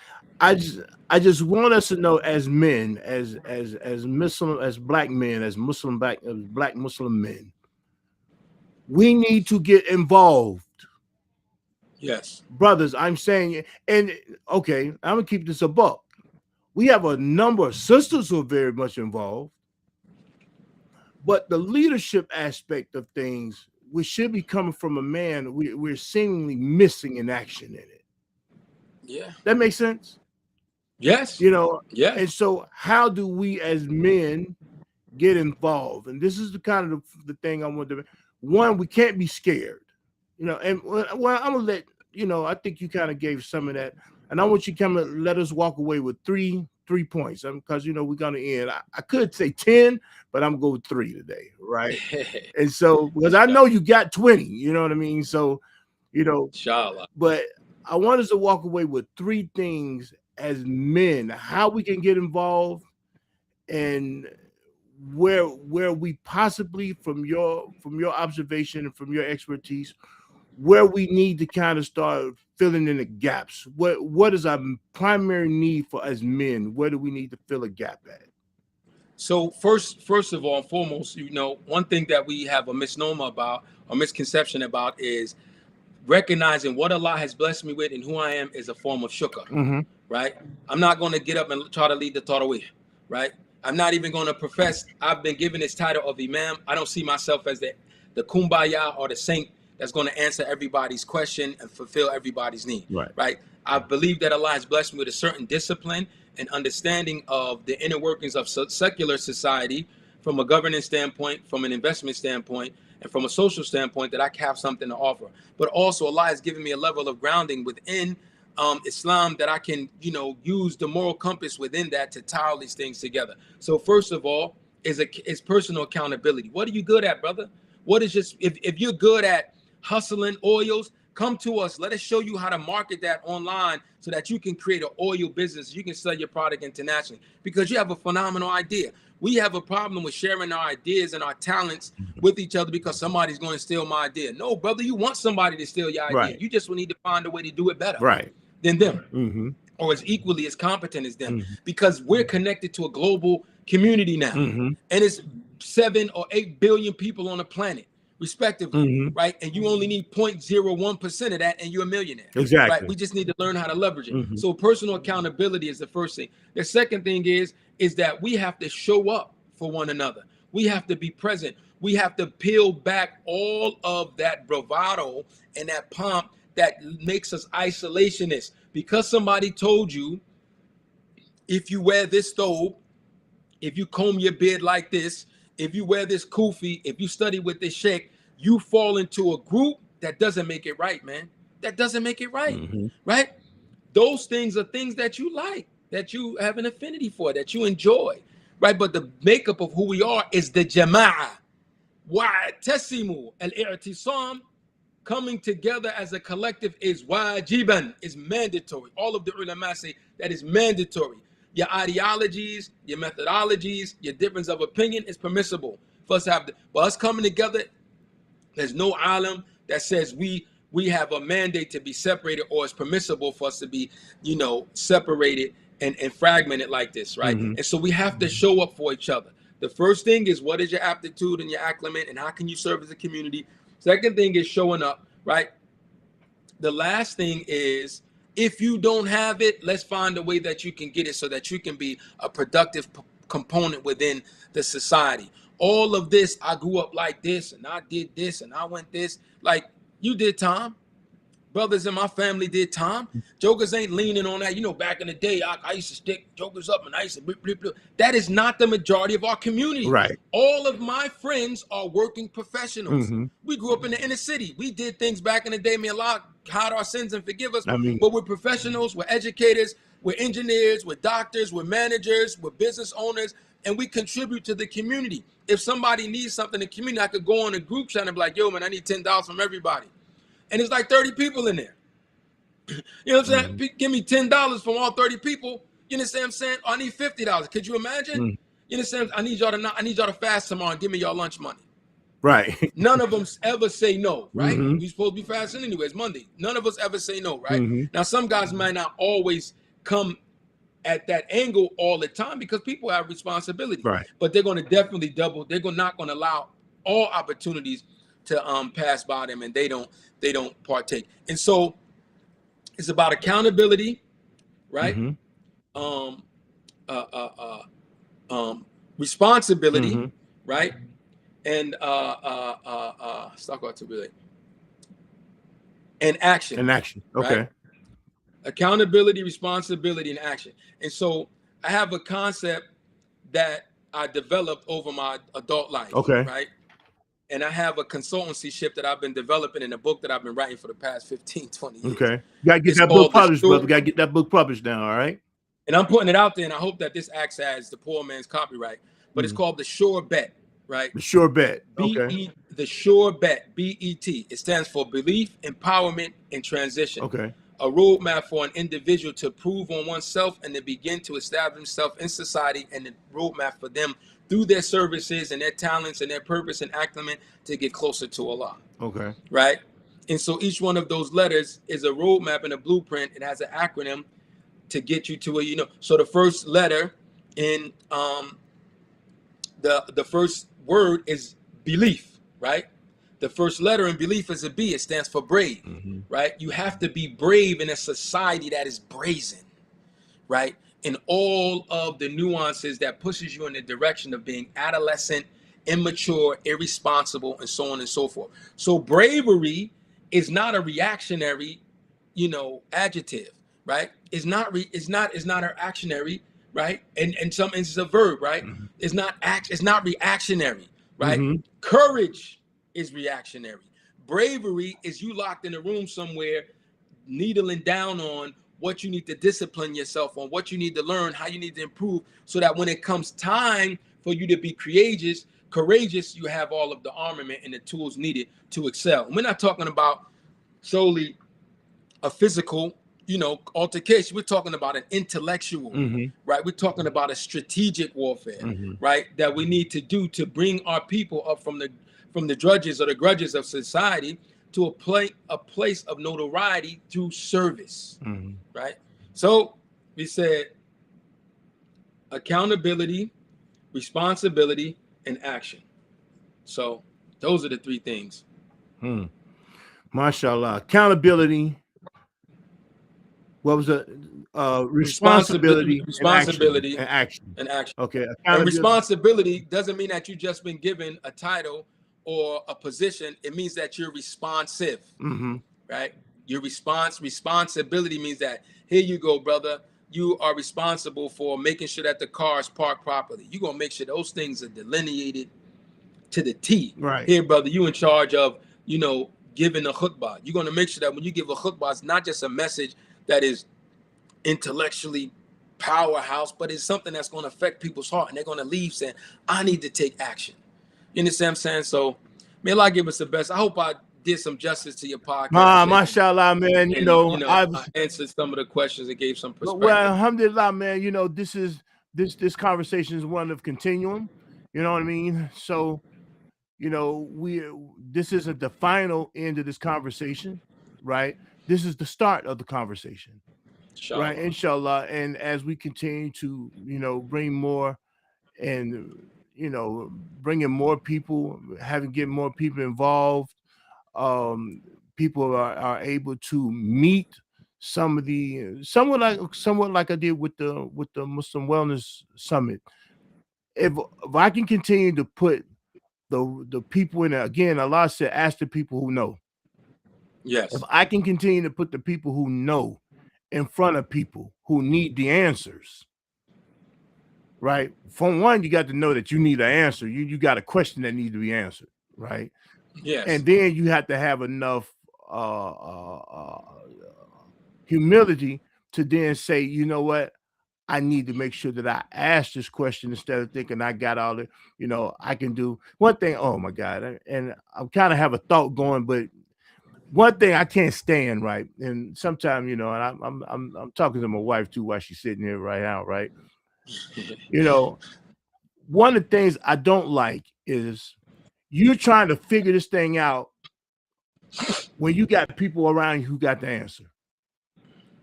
I just want us to know as men, as Muslim, as black men, as black Muslim men, we need to get involved. Yes. Brothers, I'm saying, and okay, I'm gonna keep this a buck. We have a number of sisters who are very much involved, but the leadership aspect of things, which should be coming from a man, we're seemingly missing in action in it. Yeah. That makes sense? Yes. Yes. And so how do we as men get involved? And this is the kind of the thing I want to. One, we can't be scared, and well, I'm gonna let I think you kind of gave some of that, and I want you to come and let us walk away with three points, because we're gonna end. I could say 10, but I'm going 3 today, right? And so because I know you got 20, you know what I mean. So, Inshallah. but I want us to walk away with 3 things as men, how we can get involved, and where we possibly, from your observation and from your expertise, where we need to kind of start filling in the gaps. What is our primary need for as men? Where do we need to fill a gap at? So first of all and foremost, one thing that we have a misnomer about or misconception about is recognizing what Allah has blessed me with and who I am is a form of shukr, Mm-hmm. right? I'm not going to get up and try to lead the tarawih, right? I'm not even going to profess I've been given this title of imam. I don't see myself as the kumbaya or the saint that's going to answer everybody's question and fulfill everybody's need, right? I believe that Allah has blessed me with a certain discipline and understanding of the inner workings of secular society from a governance standpoint, from an investment standpoint, and from a social standpoint, that I have something to offer. But also Allah has given me a level of grounding within Islam that I can, use the moral compass within that to tie all these things together. So first of all, is personal accountability. What are you good at, brother? What is just if you're good at hustling oils, come to us. Let us show you how to market that online so that you can create an oil business. You can sell your product internationally because you have a phenomenal idea. We have a problem with sharing our ideas and our talents with each other because somebody's going to steal my idea. No, brother, you want somebody to steal your idea. Right. You just will need to find a way to do it better Right. than them, Mm-hmm. or as equally as competent as them, Mm-hmm. because we're connected to a global community now, Mm-hmm. and it's 7 or 8 billion people on the planet, respectively, Mm-hmm. right? And you only need 0.01% of that, and you're a millionaire, right? Exactly. We just need to learn how to leverage it. Mm-hmm. So personal accountability is the first thing. The second thing is that we have to show up for one another. We have to be present. We have to peel back all of that bravado and that pomp that makes us isolationists. Because somebody told you, if you wear this stove, if you comb your beard like this, if you wear this kufi, if you study with this sheikh, you fall into a group that doesn't make it right, man. That doesn't make it right, Mm-hmm. right? Those things are things that you like, that you have an affinity for, that you enjoy, right? But the makeup of who we are is the jama'ah. Wa'tasimu al-i'tisam. Coming together as a collective is wajiban, is mandatory. All of the ulama say that is mandatory. Your ideologies, your methodologies, your difference of opinion is permissible for us to have. But us coming together, there's no alim that says we have a mandate to be separated, or it's permissible for us to be, separated and fragmented like this, right? Mm-hmm. And so we have to show up for each other. The first thing is, what is your aptitude and your acclimate, and how can you serve as a community? Second thing is showing up, right? The last thing is, if you don't have it, let's find a way that you can get it so that you can be a productive component within the society. All of this, I grew up like this, and I did this, and I went this. Like you did, Tom. Brothers in my family did, Tom. Jokers ain't leaning on that. Back in the day, I used to stick jokers up, and I used to blip, blip, blip. That is not the majority of our community. Right. All of my friends are working professionals. Mm-hmm. We grew up in the inner city. We did things back in the day. May Allah hide our sins and forgive us. I mean, But we're professionals, we're educators, we're engineers, we're doctors, we're managers, we're business owners, and we contribute to the community. If somebody needs something in the community, I could go on a group chat and be like, yo, man, I need $10 from everybody. And it's like 30 people in there. You know what I'm saying? Mm-hmm. Give me $10 from all 30 people. You understand what I'm saying? I need $50. Could you imagine? Mm-hmm. You understand? I need y'all to fast tomorrow and give me y'all lunch money. Right. None of them ever say no, right? Mm-hmm. We supposed to be fasting anyway. It's Monday. None of us ever say no, right? Mm-hmm. Now, some guys might not always come at that angle all the time because people have responsibility. Right. But they're going to definitely double. They're not going to allow all opportunities to pass by them, and they don't partake. And so it's about accountability, right? Mm-hmm. Responsibility, Mm-hmm. right? And and action. And action. Okay. Right? Accountability, responsibility, and action. And so I have a concept that I developed over my adult life. Okay. Right. And I have a consultancy ship that I've been developing in a book that I've been writing for the past 15, 20 years. Okay. You gotta get that book published, brother. Gotta get that book published now, all right? And I'm putting it out there, and I hope that this acts as the poor man's copyright. But it's called The Sure Bet, right? The Sure Bet. Okay. The Sure Bet, BET. It stands for Belief, Empowerment, and Transition. Okay. A roadmap for an individual to prove on oneself and to begin to establish himself in society, and a roadmap for them through their services and their talents and their purpose and acclimate to get closer to Allah. Okay. Right? And so each one of those letters is a roadmap and a blueprint. It has an acronym to get you to a, so the first letter in the first word is belief, right? The first letter in belief is a B. It stands for brave, right? You have to be brave in a society that is brazen, right? In all of the nuances that pushes you in the direction of being adolescent, immature, irresponsible, and so on and so forth. So bravery is not a reactionary, adjective, right? It's not a reactionary, right? And in some instances a verb, right? It's not reactionary, right? Courage is reactionary. Bravery is you locked in a room somewhere, needling down on what you need to discipline yourself on, what you need to learn, how you need to improve, so that when it comes time for you to be courageous, you have all of the armament and the tools needed to excel. And we're not talking about solely a physical, altercation. We're talking about an intellectual, right? We're talking about a strategic warfare, right? That we need to do to bring our people up from the drudges or the grudges of society to a place of notoriety through service, right? So we said accountability, responsibility, and action. So those are the three things. Mashallah. Accountability. What was it? Responsibility and action. Responsibility And action. and action. Okay. And Accountability. responsibility doesn't mean that you've just been given a title or a position. It means that you're responsive, right? Responsibility means that, here you go, brother. You are responsible for making sure that the car is parked properly. You're going to make sure those things are delineated to the T. Right. Here, brother, you in charge of, giving a khutbah. You're going to make sure that when you give a khutbah, it's not just a message that is intellectually powerhouse, but it's something that's going to affect people's heart, and they're going to leave saying, I need to take action. You understand what I'm saying? So may Allah give us the best. I hope I did some justice to your podcast. Mashallah, man. I answered some of the questions and gave some perspective. Well, alhamdulillah, man. This conversation is one of continuum. You know what I mean? So, this isn't the final end of this conversation, right? This is the start of the conversation. Inshallah. Right, inshallah. And as we continue to, bring more and, bringing more people, get more people involved, people are able to meet some of the somewhat like I did with the Muslim Wellness Summit. If I can continue to put the people in it, again, Allah said, ask the people who know. Yes. If I can continue to put the people who know in front of people who need the answers, right? From one, you got to know that you need an answer. You got a question that needs to be answered, right? Yes. And then you have to have enough humility to then say, you know what? I need to make sure that I ask this question instead of thinking I got all the, I can do one thing. Oh my God. And I kind of have a thought going, but one thing I can't stand, right? And sometimes, and I'm talking to my wife too while she's sitting here right now, right? One of the things I don't like is you trying to figure this thing out when you got people around you who got the answer,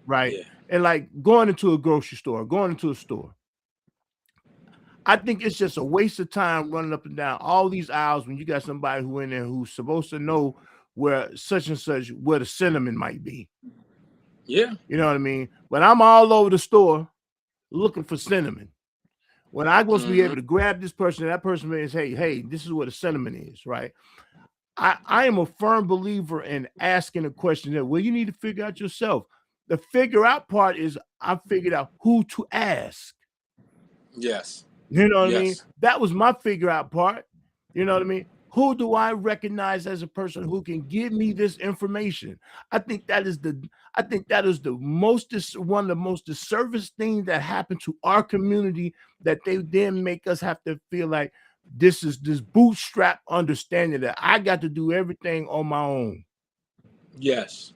right? Yeah. And like going into a grocery store, going into a store, I think it's just a waste of time running up and down all these aisles when you got somebody who in there who's supposed to know where such and such, where the cinnamon might be. Yeah. You know what I mean? But I'm all over the store looking for cinnamon. When I'm supposed to be able to grab this person, that person may say, hey, this is what a cinnamon is, right? I am a firm believer in asking a question that, well, you need to figure out yourself. The figure out part is I figured out who to ask. Yes. You know what I mean? That was my figure out part. You know what I mean? Who do I recognize as a person who can give me this information? I think that is one of the most disservice things that happened to our community, that they then make us have to feel like this bootstrap understanding that I got to do everything on my own. Yes.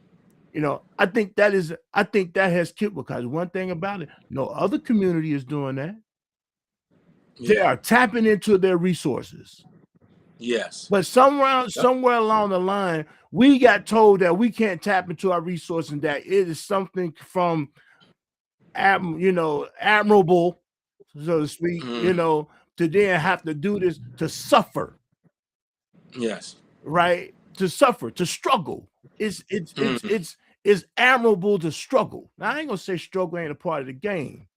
I think that has killed, because one thing about it, no other community is doing that. Yeah. They are tapping into their resources. Yes. But somewhere along the line, we got told that we can't tap into our resources and that it is something from, admirable, so to speak, to then have to do this, to suffer. Yes. Right? To suffer, to struggle. It's admirable to struggle. Now, I ain't gonna say struggle ain't a part of the game,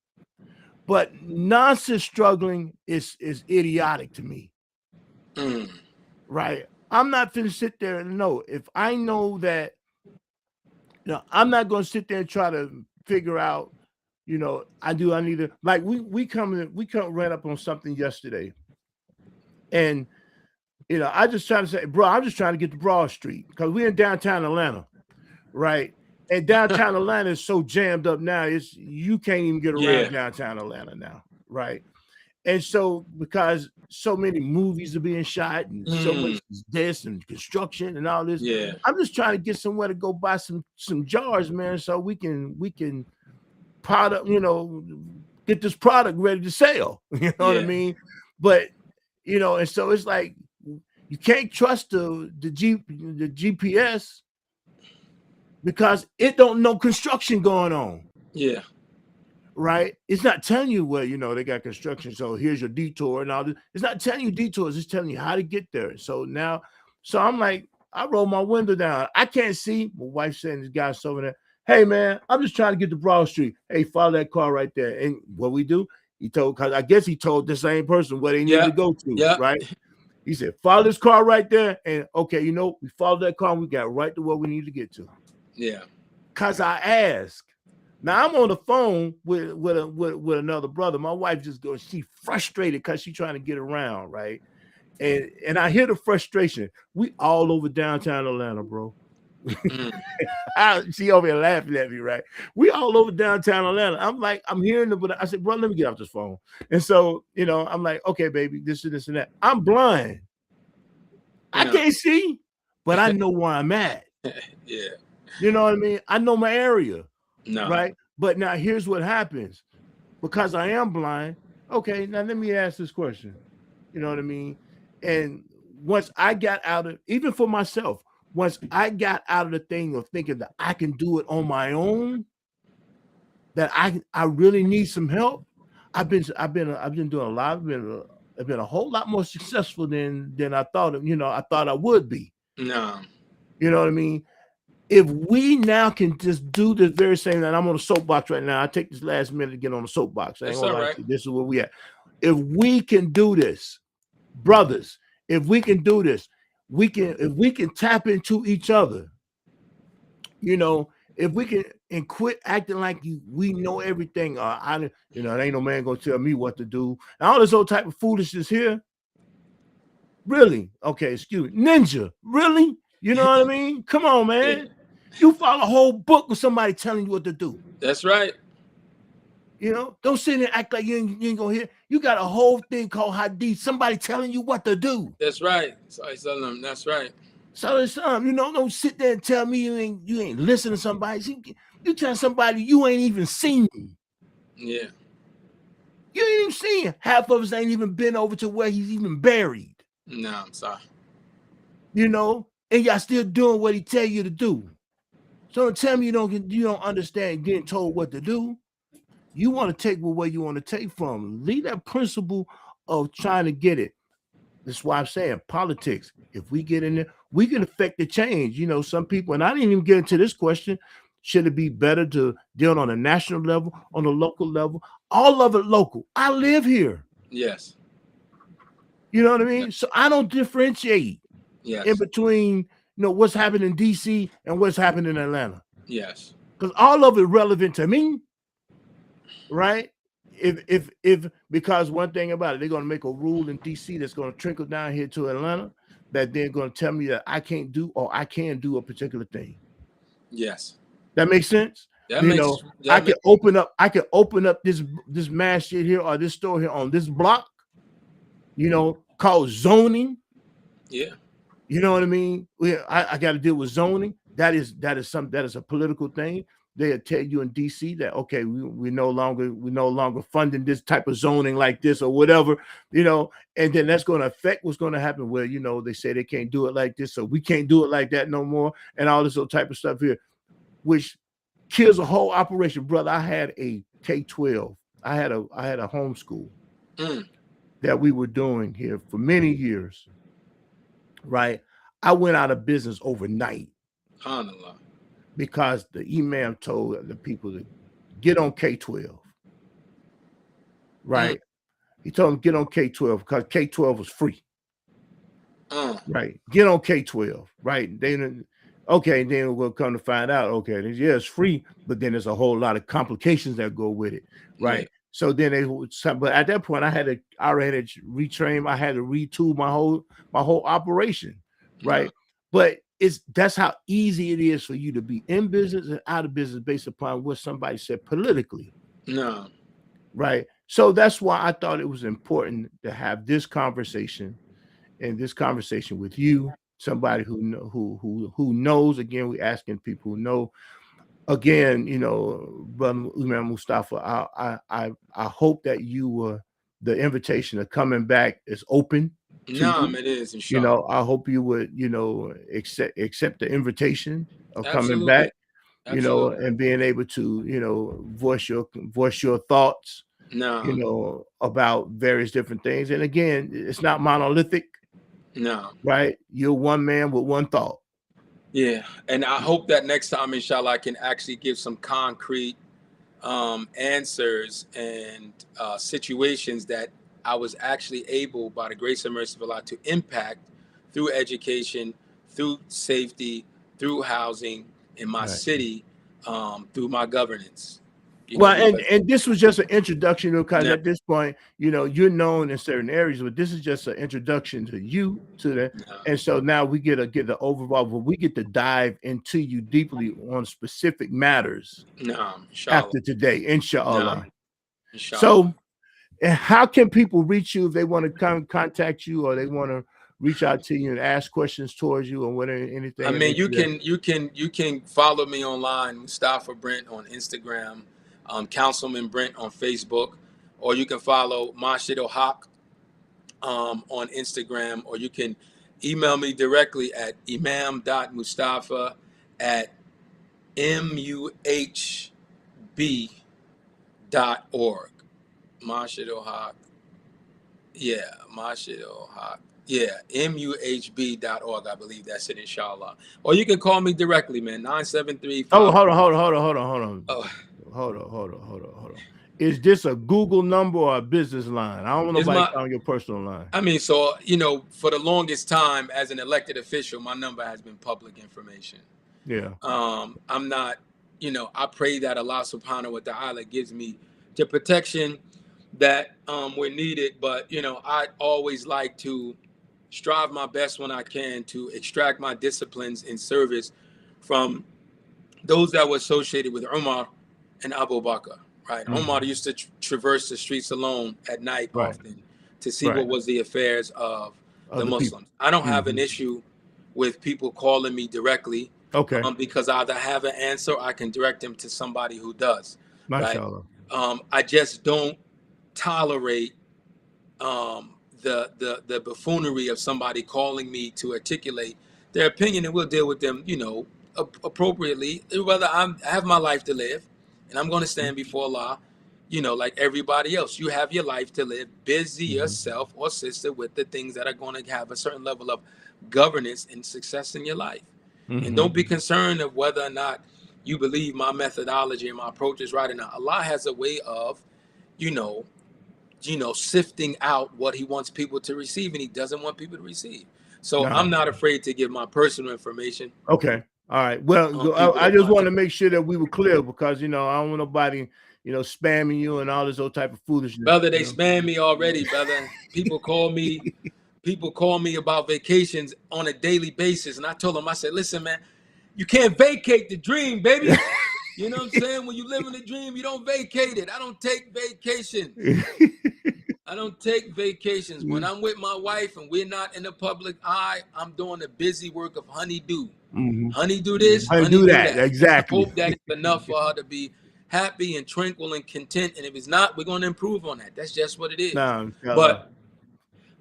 but nonsense struggling is idiotic to me. Right? I'm not finna sit there and know. If I know that, I'm not gonna sit there and try to figure out, I need to, like, we come right up on something yesterday, and I just try to say, bro, I'm just trying to get to Broad Street because we're in downtown Atlanta, right? And downtown Atlanta is so jammed up now, you can't even get Yeah. around downtown Atlanta now, right? And so because so many movies are being shot and so much Mm. this and construction and all this, Yeah. I'm just trying to get somewhere to go buy some jars, man, so we can product, get this product ready to sell. You know what I Yeah. mean? But and so it's like you can't trust the GPS because it don't know construction going on. Yeah. Right? It's not telling you where, they got construction. So here's your detour and all this. It's not telling you detours, it's telling you how to get there. So I'm like, I roll my window down. I can't see. My wife saying this guy's over there. Hey man, I'm just trying to get to Broad Street. Hey, follow that car right there. And what we do, because I guess he told the same person where they needed Yeah. to go to, Yeah. right? He said, follow this car right there. And okay, we followed that car and we got right to where we need to get to. Yeah. Cause I asked. Now I'm on the phone with another brother. My wife just goes, she frustrated because she's trying to get around, right? And I hear the frustration. We all over downtown Atlanta, bro. Mm. She over here laughing at me, right? We all over downtown Atlanta. I'm like, I'm hearing it, but I said, bro, let me get off this phone. And so, I'm like, okay, baby, this and this and that. I'm blind. I No. can't see, but I know where I'm at. Yeah. You know what I mean? I know my area. No. Right? But now here's what happens. Because I am blind, okay, now let me ask this question. You know what I mean? And once I got out of, even for myself, once I got out of the thing of thinking that I can do it on my own, that I really need some help, I've been doing a lot. I've been a whole lot more successful than I thought. I thought I would be. No. You know what I mean? If we now can just do this very same, and I'm on a soapbox right now. I take this last minute to get on the soapbox. I ain't That's gonna all lie to right. you. This is where we at. If we can do this, brothers, if we can do this, if we can tap into each other, if we can and quit acting like we know everything, or there ain't no man gonna tell me what to do. And all this old type of foolishness here. Really? Okay, excuse me. Ninja, really? You know what I mean? Come on, man. Yeah. You follow a whole book with somebody telling you what to do. That's right. Don't sit there and act like you ain't gonna hear. You got a whole thing called hadith. Somebody telling you what to do. That's right. So that's right. So it's don't sit there and tell me you ain't listening to somebody. You tell somebody you ain't even seen. Yeah. You ain't even seen. Half of us ain't even been over to where he's even buried. No, I'm sorry. And y'all still doing what he tell you to do. So don't tell me you don't understand getting told what to do. You want to take where you want to take from. Leave that principle of trying to get it. That's why I'm saying politics. If we get in there, we can affect the change. Some people, and I didn't even get into this question. Should it be better to deal on a national level, on a local level? All of it local. I live here. Yes. You know what I mean? So I don't differentiate in Yes. between, what's happening in DC and what's happening in Atlanta. Yes. Because all of it relevant to me, right? If because one thing about it, they're going to make a rule in DC that's going to trickle down here to Atlanta, that they're going to tell me that I can't do or I can do a particular thing. Yes. That makes sense. I can open up this mass shit here or this store here on this block, called zoning. Yeah. You know what I mean? I got to deal with zoning. That is a political thing. They'll tell you in DC that okay, we no longer funding this type of zoning like this or whatever, and then that's going to affect what's going to happen. Where they say they can't do it like this, so we can't do it like that no more, and all this other type of stuff here, which kills a whole operation, brother. I had a K-12. I had a homeschool that we were doing here for many years. Right, I went out of business overnight. Because the imam told the people to get on K-12. Right? He told them get on K-12 because K-12 was free. Right? Get on K-12. Right? Then we'll come to find out, okay, yeah, it's free, but then there's a whole lot of complications that go with it. Right? Yeah. So then but at that point, I already had to retrain, I had to retool my whole operation. Right? Yeah. But that's how easy it is for you to be in business and out of business based upon what somebody said politically, No. right? So that's why I thought it was important to have this conversation, and this conversation with you, somebody who knows. Again, we asking people who know. Again, Brother Imam Mustafa, I hope that you the invitation of coming back is open to No, you. it is, inshallah. I hope you would, accept the invitation of coming back, Absolutely. Absolutely. and being able to, voice your thoughts, No. about various different things. And again, it's not monolithic, No. right? You're one man with one thought. Yeah. And I hope that next time, inshallah, I can actually give some concrete answers and situations that I was actually able, by the grace and mercy of Allah, to impact through education, through safety, through housing in my Right. city, through my governance. Well, and Because and this was just an introduction, because no, at this point, you're known in certain areas, but this is just an introduction to you, to the, no, and so now we get the overall, but we get to dive into you deeply on specific matters no, inshallah, after today, no, inshallah. inshallah. So, how can people reach you if they want to come contact you, or they want to reach out to you and ask questions towards you, or whatever, I anything of mean, nature that? you can follow me online, Mustafa Brent on Instagram, Councilman Brent on Facebook, or you can follow Mashido Haq on Instagram, or you can email me directly at imam.mustafa at muhb.org. Mashido Haq. Yeah, Mashido Haq. Yeah, muhb.org. I believe that's it, inshallah. Or you can call me directly, man. 973-5. Oh, hold on. Oh, Hold on. Is this a Google number or a business line? I don't want is nobody my calling your personal line. I mean, so for the longest time as an elected official, my number has been public information. Yeah. I'm not, I pray that Allah subhanahu wa ta'ala gives me the protection that we're needed. But, I always like to strive my best when I can to extract my disciplines in service from those that were associated with Umar and Abu Bakr. Right. Umar Mhm. used to traverse the streets alone at night Right. often to see Right. what was the affairs of the Other people. Muslims. I don't have an Mhm. issue with people calling me directly, Okay. because I either have an answer or I can direct them to somebody who does. Right. Mashallah. I just don't tolerate the buffoonery of somebody calling me to articulate their opinion, and we'll deal with them, appropriately. Whether I have my life to live, and I'm going to stand before Allah, like everybody else. You have your life to live. Busy Mhm. yourself or sister with the things that are going to have a certain level of governance and success in your life, and Mhm. don't be concerned of whether or not you believe my methodology and my approach is right or not. Allah has a way of, you know, sifting out what he wants people to receive and he doesn't want people to receive. So Nah. I'm not afraid to give my personal information Okay. All right. Well, on people I that just want want to. to make sure that we were clear, because I don't want nobody, spamming you and all this old type of foolishness. Brother, they spam me already, brother. People call me about vacations on a daily basis. And I told them, I said, listen, man, you can't vacate the dream, baby. You know what I'm saying? When you live in the dream, you don't vacate it. I don't take vacations. I don't take vacations. When I'm with my wife and we're not in the public eye, I'm doing the busy work of honeydew. Mhm. Honeydew this, I do honeydew that that. I exactly. hope that it's enough for her to be happy and tranquil and content. And if it's not, we're going to improve on that. That's just what it is. Nah, inshallah. But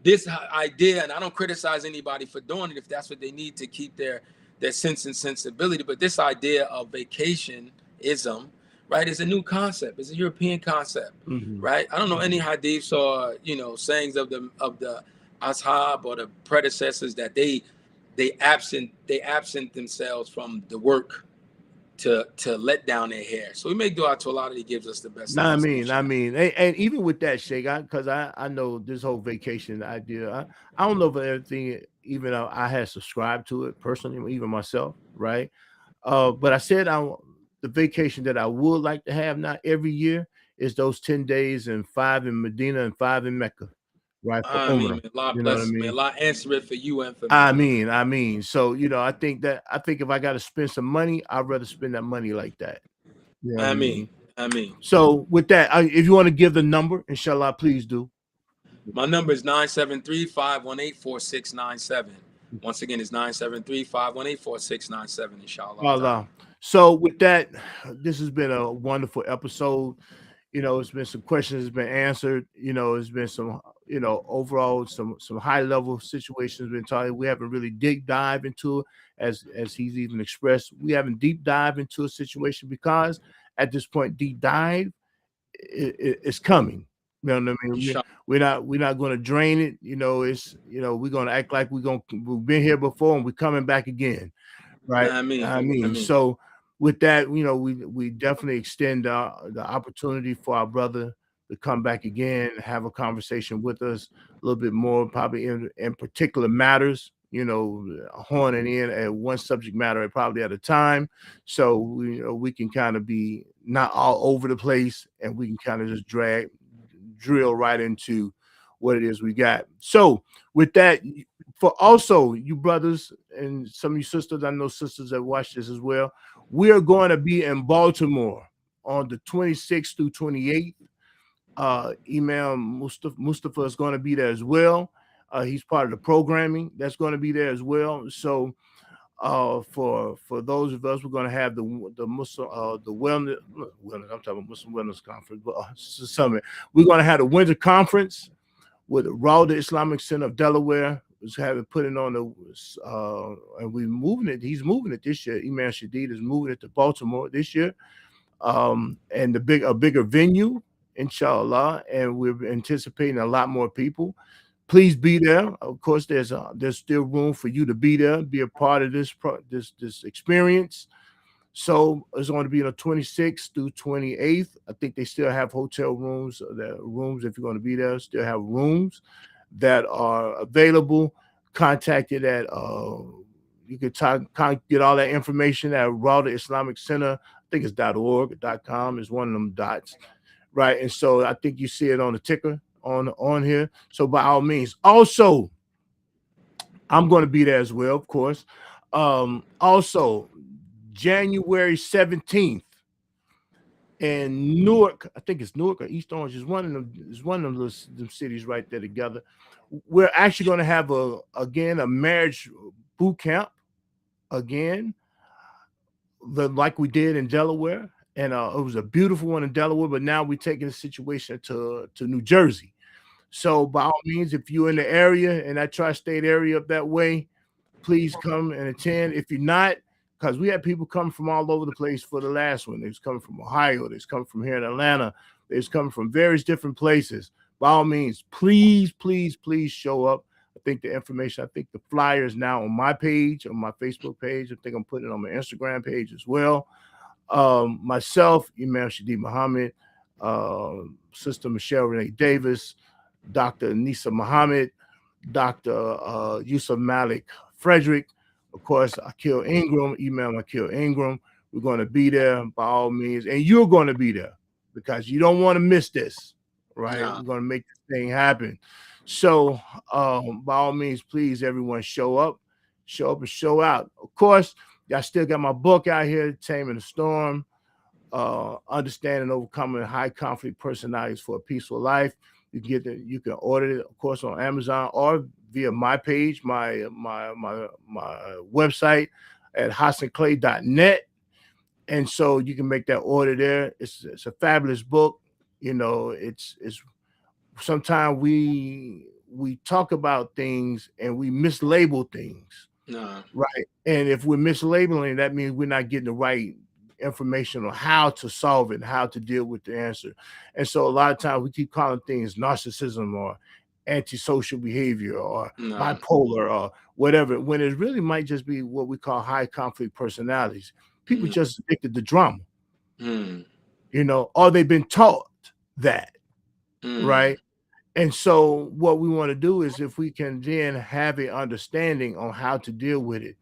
this idea, and I don't criticize anybody for doing it if that's what they need to keep their sense and sensibility. But this idea of vacationism, right, is a new concept. It's a European concept, Mhm. right? I don't know any hadiths or sayings of the ashab or the predecessors that they absent themselves from the work to let down their hair. So we make dua to Allah that He gives us the best Nah, I understanding. mean, and even with that, Sheikh, because I know this whole vacation idea. I don't know if everything, even though I had subscribed to it personally, even myself, right? But I said the vacation that I would like to have, not every year, is those 10 days and 5 in Medina and 5 in Mecca, right, for I mean, Umrah. may Allah You know what I bless, may mean? Allah answer it for you and for me. I mean. So, I think if I got to spend some money, I'd rather spend that money like that. You know what I I mean, mean? I mean. So with that, if you want to give the number, inshallah, please do. My number is 973-518-4697. Once again, it's 973-518-4697, inshallah ta'ala. Allah. So with that, this has been a wonderful episode. It's been some questions has been answered. It's been some, overall some high level situations been talking. We haven't really deep dive into it as he's even expressed. We haven't deep dive into a situation because at this point, deep dive is coming. You know what I mean? Inshallah. We're not going to drain it. We're going to act like we've been here before and we're coming back again. Right. I mean, I I mean, mean. so with that, we definitely extend the opportunity for our brother to come back again, have a conversation with us a little bit more, probably in particular matters, honing in at one subject matter probably at a time. So we can kind of be not all over the place and we can kind of just drill right into what it is we got. So with that, for also you brothers and some of you sisters, I know sisters that watch this as well. We are going to be in Baltimore on the 26th through 28th. Imam Mustafa is going to be there as well. He's part of the programming that's going to be there as well. So for those of us, we're going to have the Muslim the wellness. I'm talking about Muslim Wellness Conference, but summit. We're going to have the winter conference with the Rawda Islamic Center of Delaware. Was having putting on and we moving it. He's moving it this year. Imam Shadid is moving it to Baltimore this year, and a bigger venue, inshallah. And we're anticipating a lot more people. Please be there. Of course, there's still room for you to be there, be a part of this experience. So it's going to be on the 26th through 28th. I think they still have hotel rooms. Rooms, if you're going to be there, still have rooms that are available. Contacted at you can get all that information at Rawda Islamic Center. I think it's .org.com is one of them dots, right? And so I think you see it on the ticker on here. So by all means, also I'm going to be there as well, of course. Also January 17th in Newark, I think it's Newark or East Orange, is one of them cities right there together. We're actually going to have a marriage boot camp again, like we did in Delaware, and it was a beautiful one in Delaware. But now we're taking the situation to New Jersey. So by all means, if you're in the area and that tri-state area up that way, please come and attend. If you're not, because we had people come from all over the place for the last one. There's coming from Ohio. There's coming from here in Atlanta. There's coming from various different places. By all means, please, please, please show up. I think the flyer is now on my page, on my Facebook page. I think I'm putting it on my Instagram page as well. Myself, Imam Shadi Muhammad, Sister Michelle Renee Davis, Dr. Nisa Muhammad, Dr. Yusuf Malik Frederick, of course, Akil Ingram, Imam Akil Ingram. We're going to be there by all means, and you're going to be there because you don't want to miss this, right? Nah. We're going to make this thing happen. So, by all means, please, everyone, show up and show out. Of course, I still got my book out here, Taming the Storm, Understanding and Overcoming High Conflict Personalities for a Peaceful Life. You can order it, of course, on Amazon or via my page, my website at hassanclay.net. And so you can make that order there. It's a fabulous book. It's sometimes we talk about things and we mislabel things. Nah. Right. And if we're mislabeling, that means we're not getting the right information on how to solve it, how to deal with the answer. And so a lot of times we keep calling things narcissism or antisocial behavior or bipolar or whatever, when it really might just be what we call high conflict personalities. People just addicted to drama, or they've been taught that, right? And so what we want to do is if we can then have an understanding on how to deal with it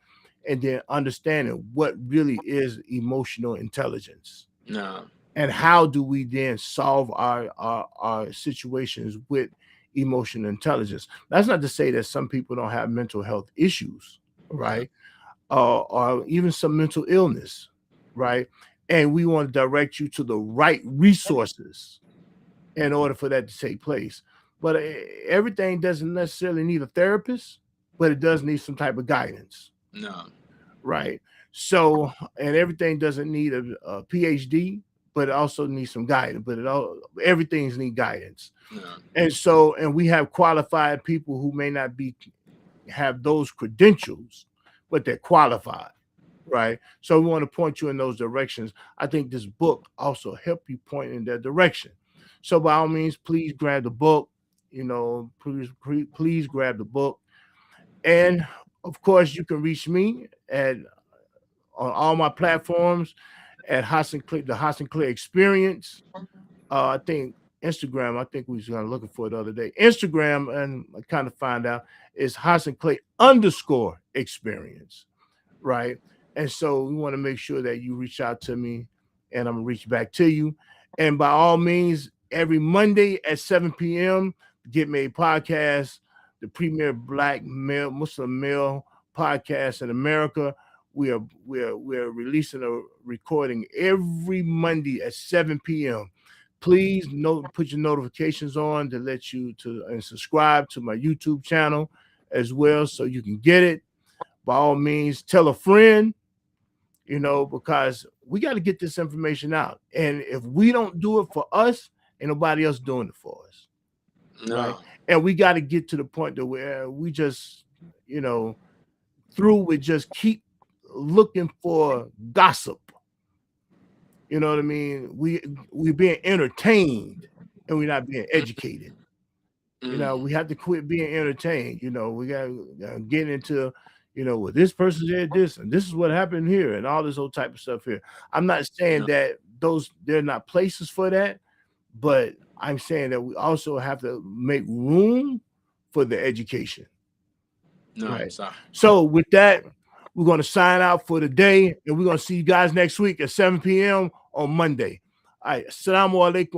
and then understanding what really is emotional intelligence. No. And how do we then solve our situations with emotional intelligence. That's not to say that some people don't have mental health issues, Yeah. right? Or even some mental illness, right? And we want to direct you to the right resources in order for that to take place. But everything doesn't necessarily need a therapist, but it does need some type of guidance, No. right? So, and everything doesn't need a PhD, but it also needs some guidance. But everything's need guidance. No. And so, and we have qualified people who may not be have those credentials, but they're qualified, right? So we want to point you in those directions. I think this book also help you point in that direction. So by all means, please grab the book. Please grab the book. And of course, you can reach me at on all my platforms at the Hassan Clay Experience. I think Instagram. I think we was kind of looking for it the other day. Instagram, and I kind of find out is Hassan Clay _experience, right? And so we want to make sure that you reach out to me, and I'm gonna reach back to you. And by all means, every Monday at 7 p.m., Get Made Podcast, the premier Black male Muslim male podcast in America. We are releasing a recording every Monday at 7 p.m. Please put your notifications on to let you to and subscribe to my YouTube channel as well, so you can get it. By all means, tell a friend, because we got to get this information out. And if we don't do it for us, ain't nobody else doing it for us, right? No. And we got to get to the point to where we just, through with just keep looking for gossip. You know what I mean? We're being entertained and we're not being educated. We have to quit being entertained. We got to get into, well, this person did this and this is what happened here and all this old type of stuff here. I'm not saying No. that they're not places for that, but I'm saying that we also have to make room for the education. No. Right. Sorry. So with that, we're going to sign out for the day, and we're going to see you guys next week at 7 p.m. on Monday. All right. Assalamu alaikum.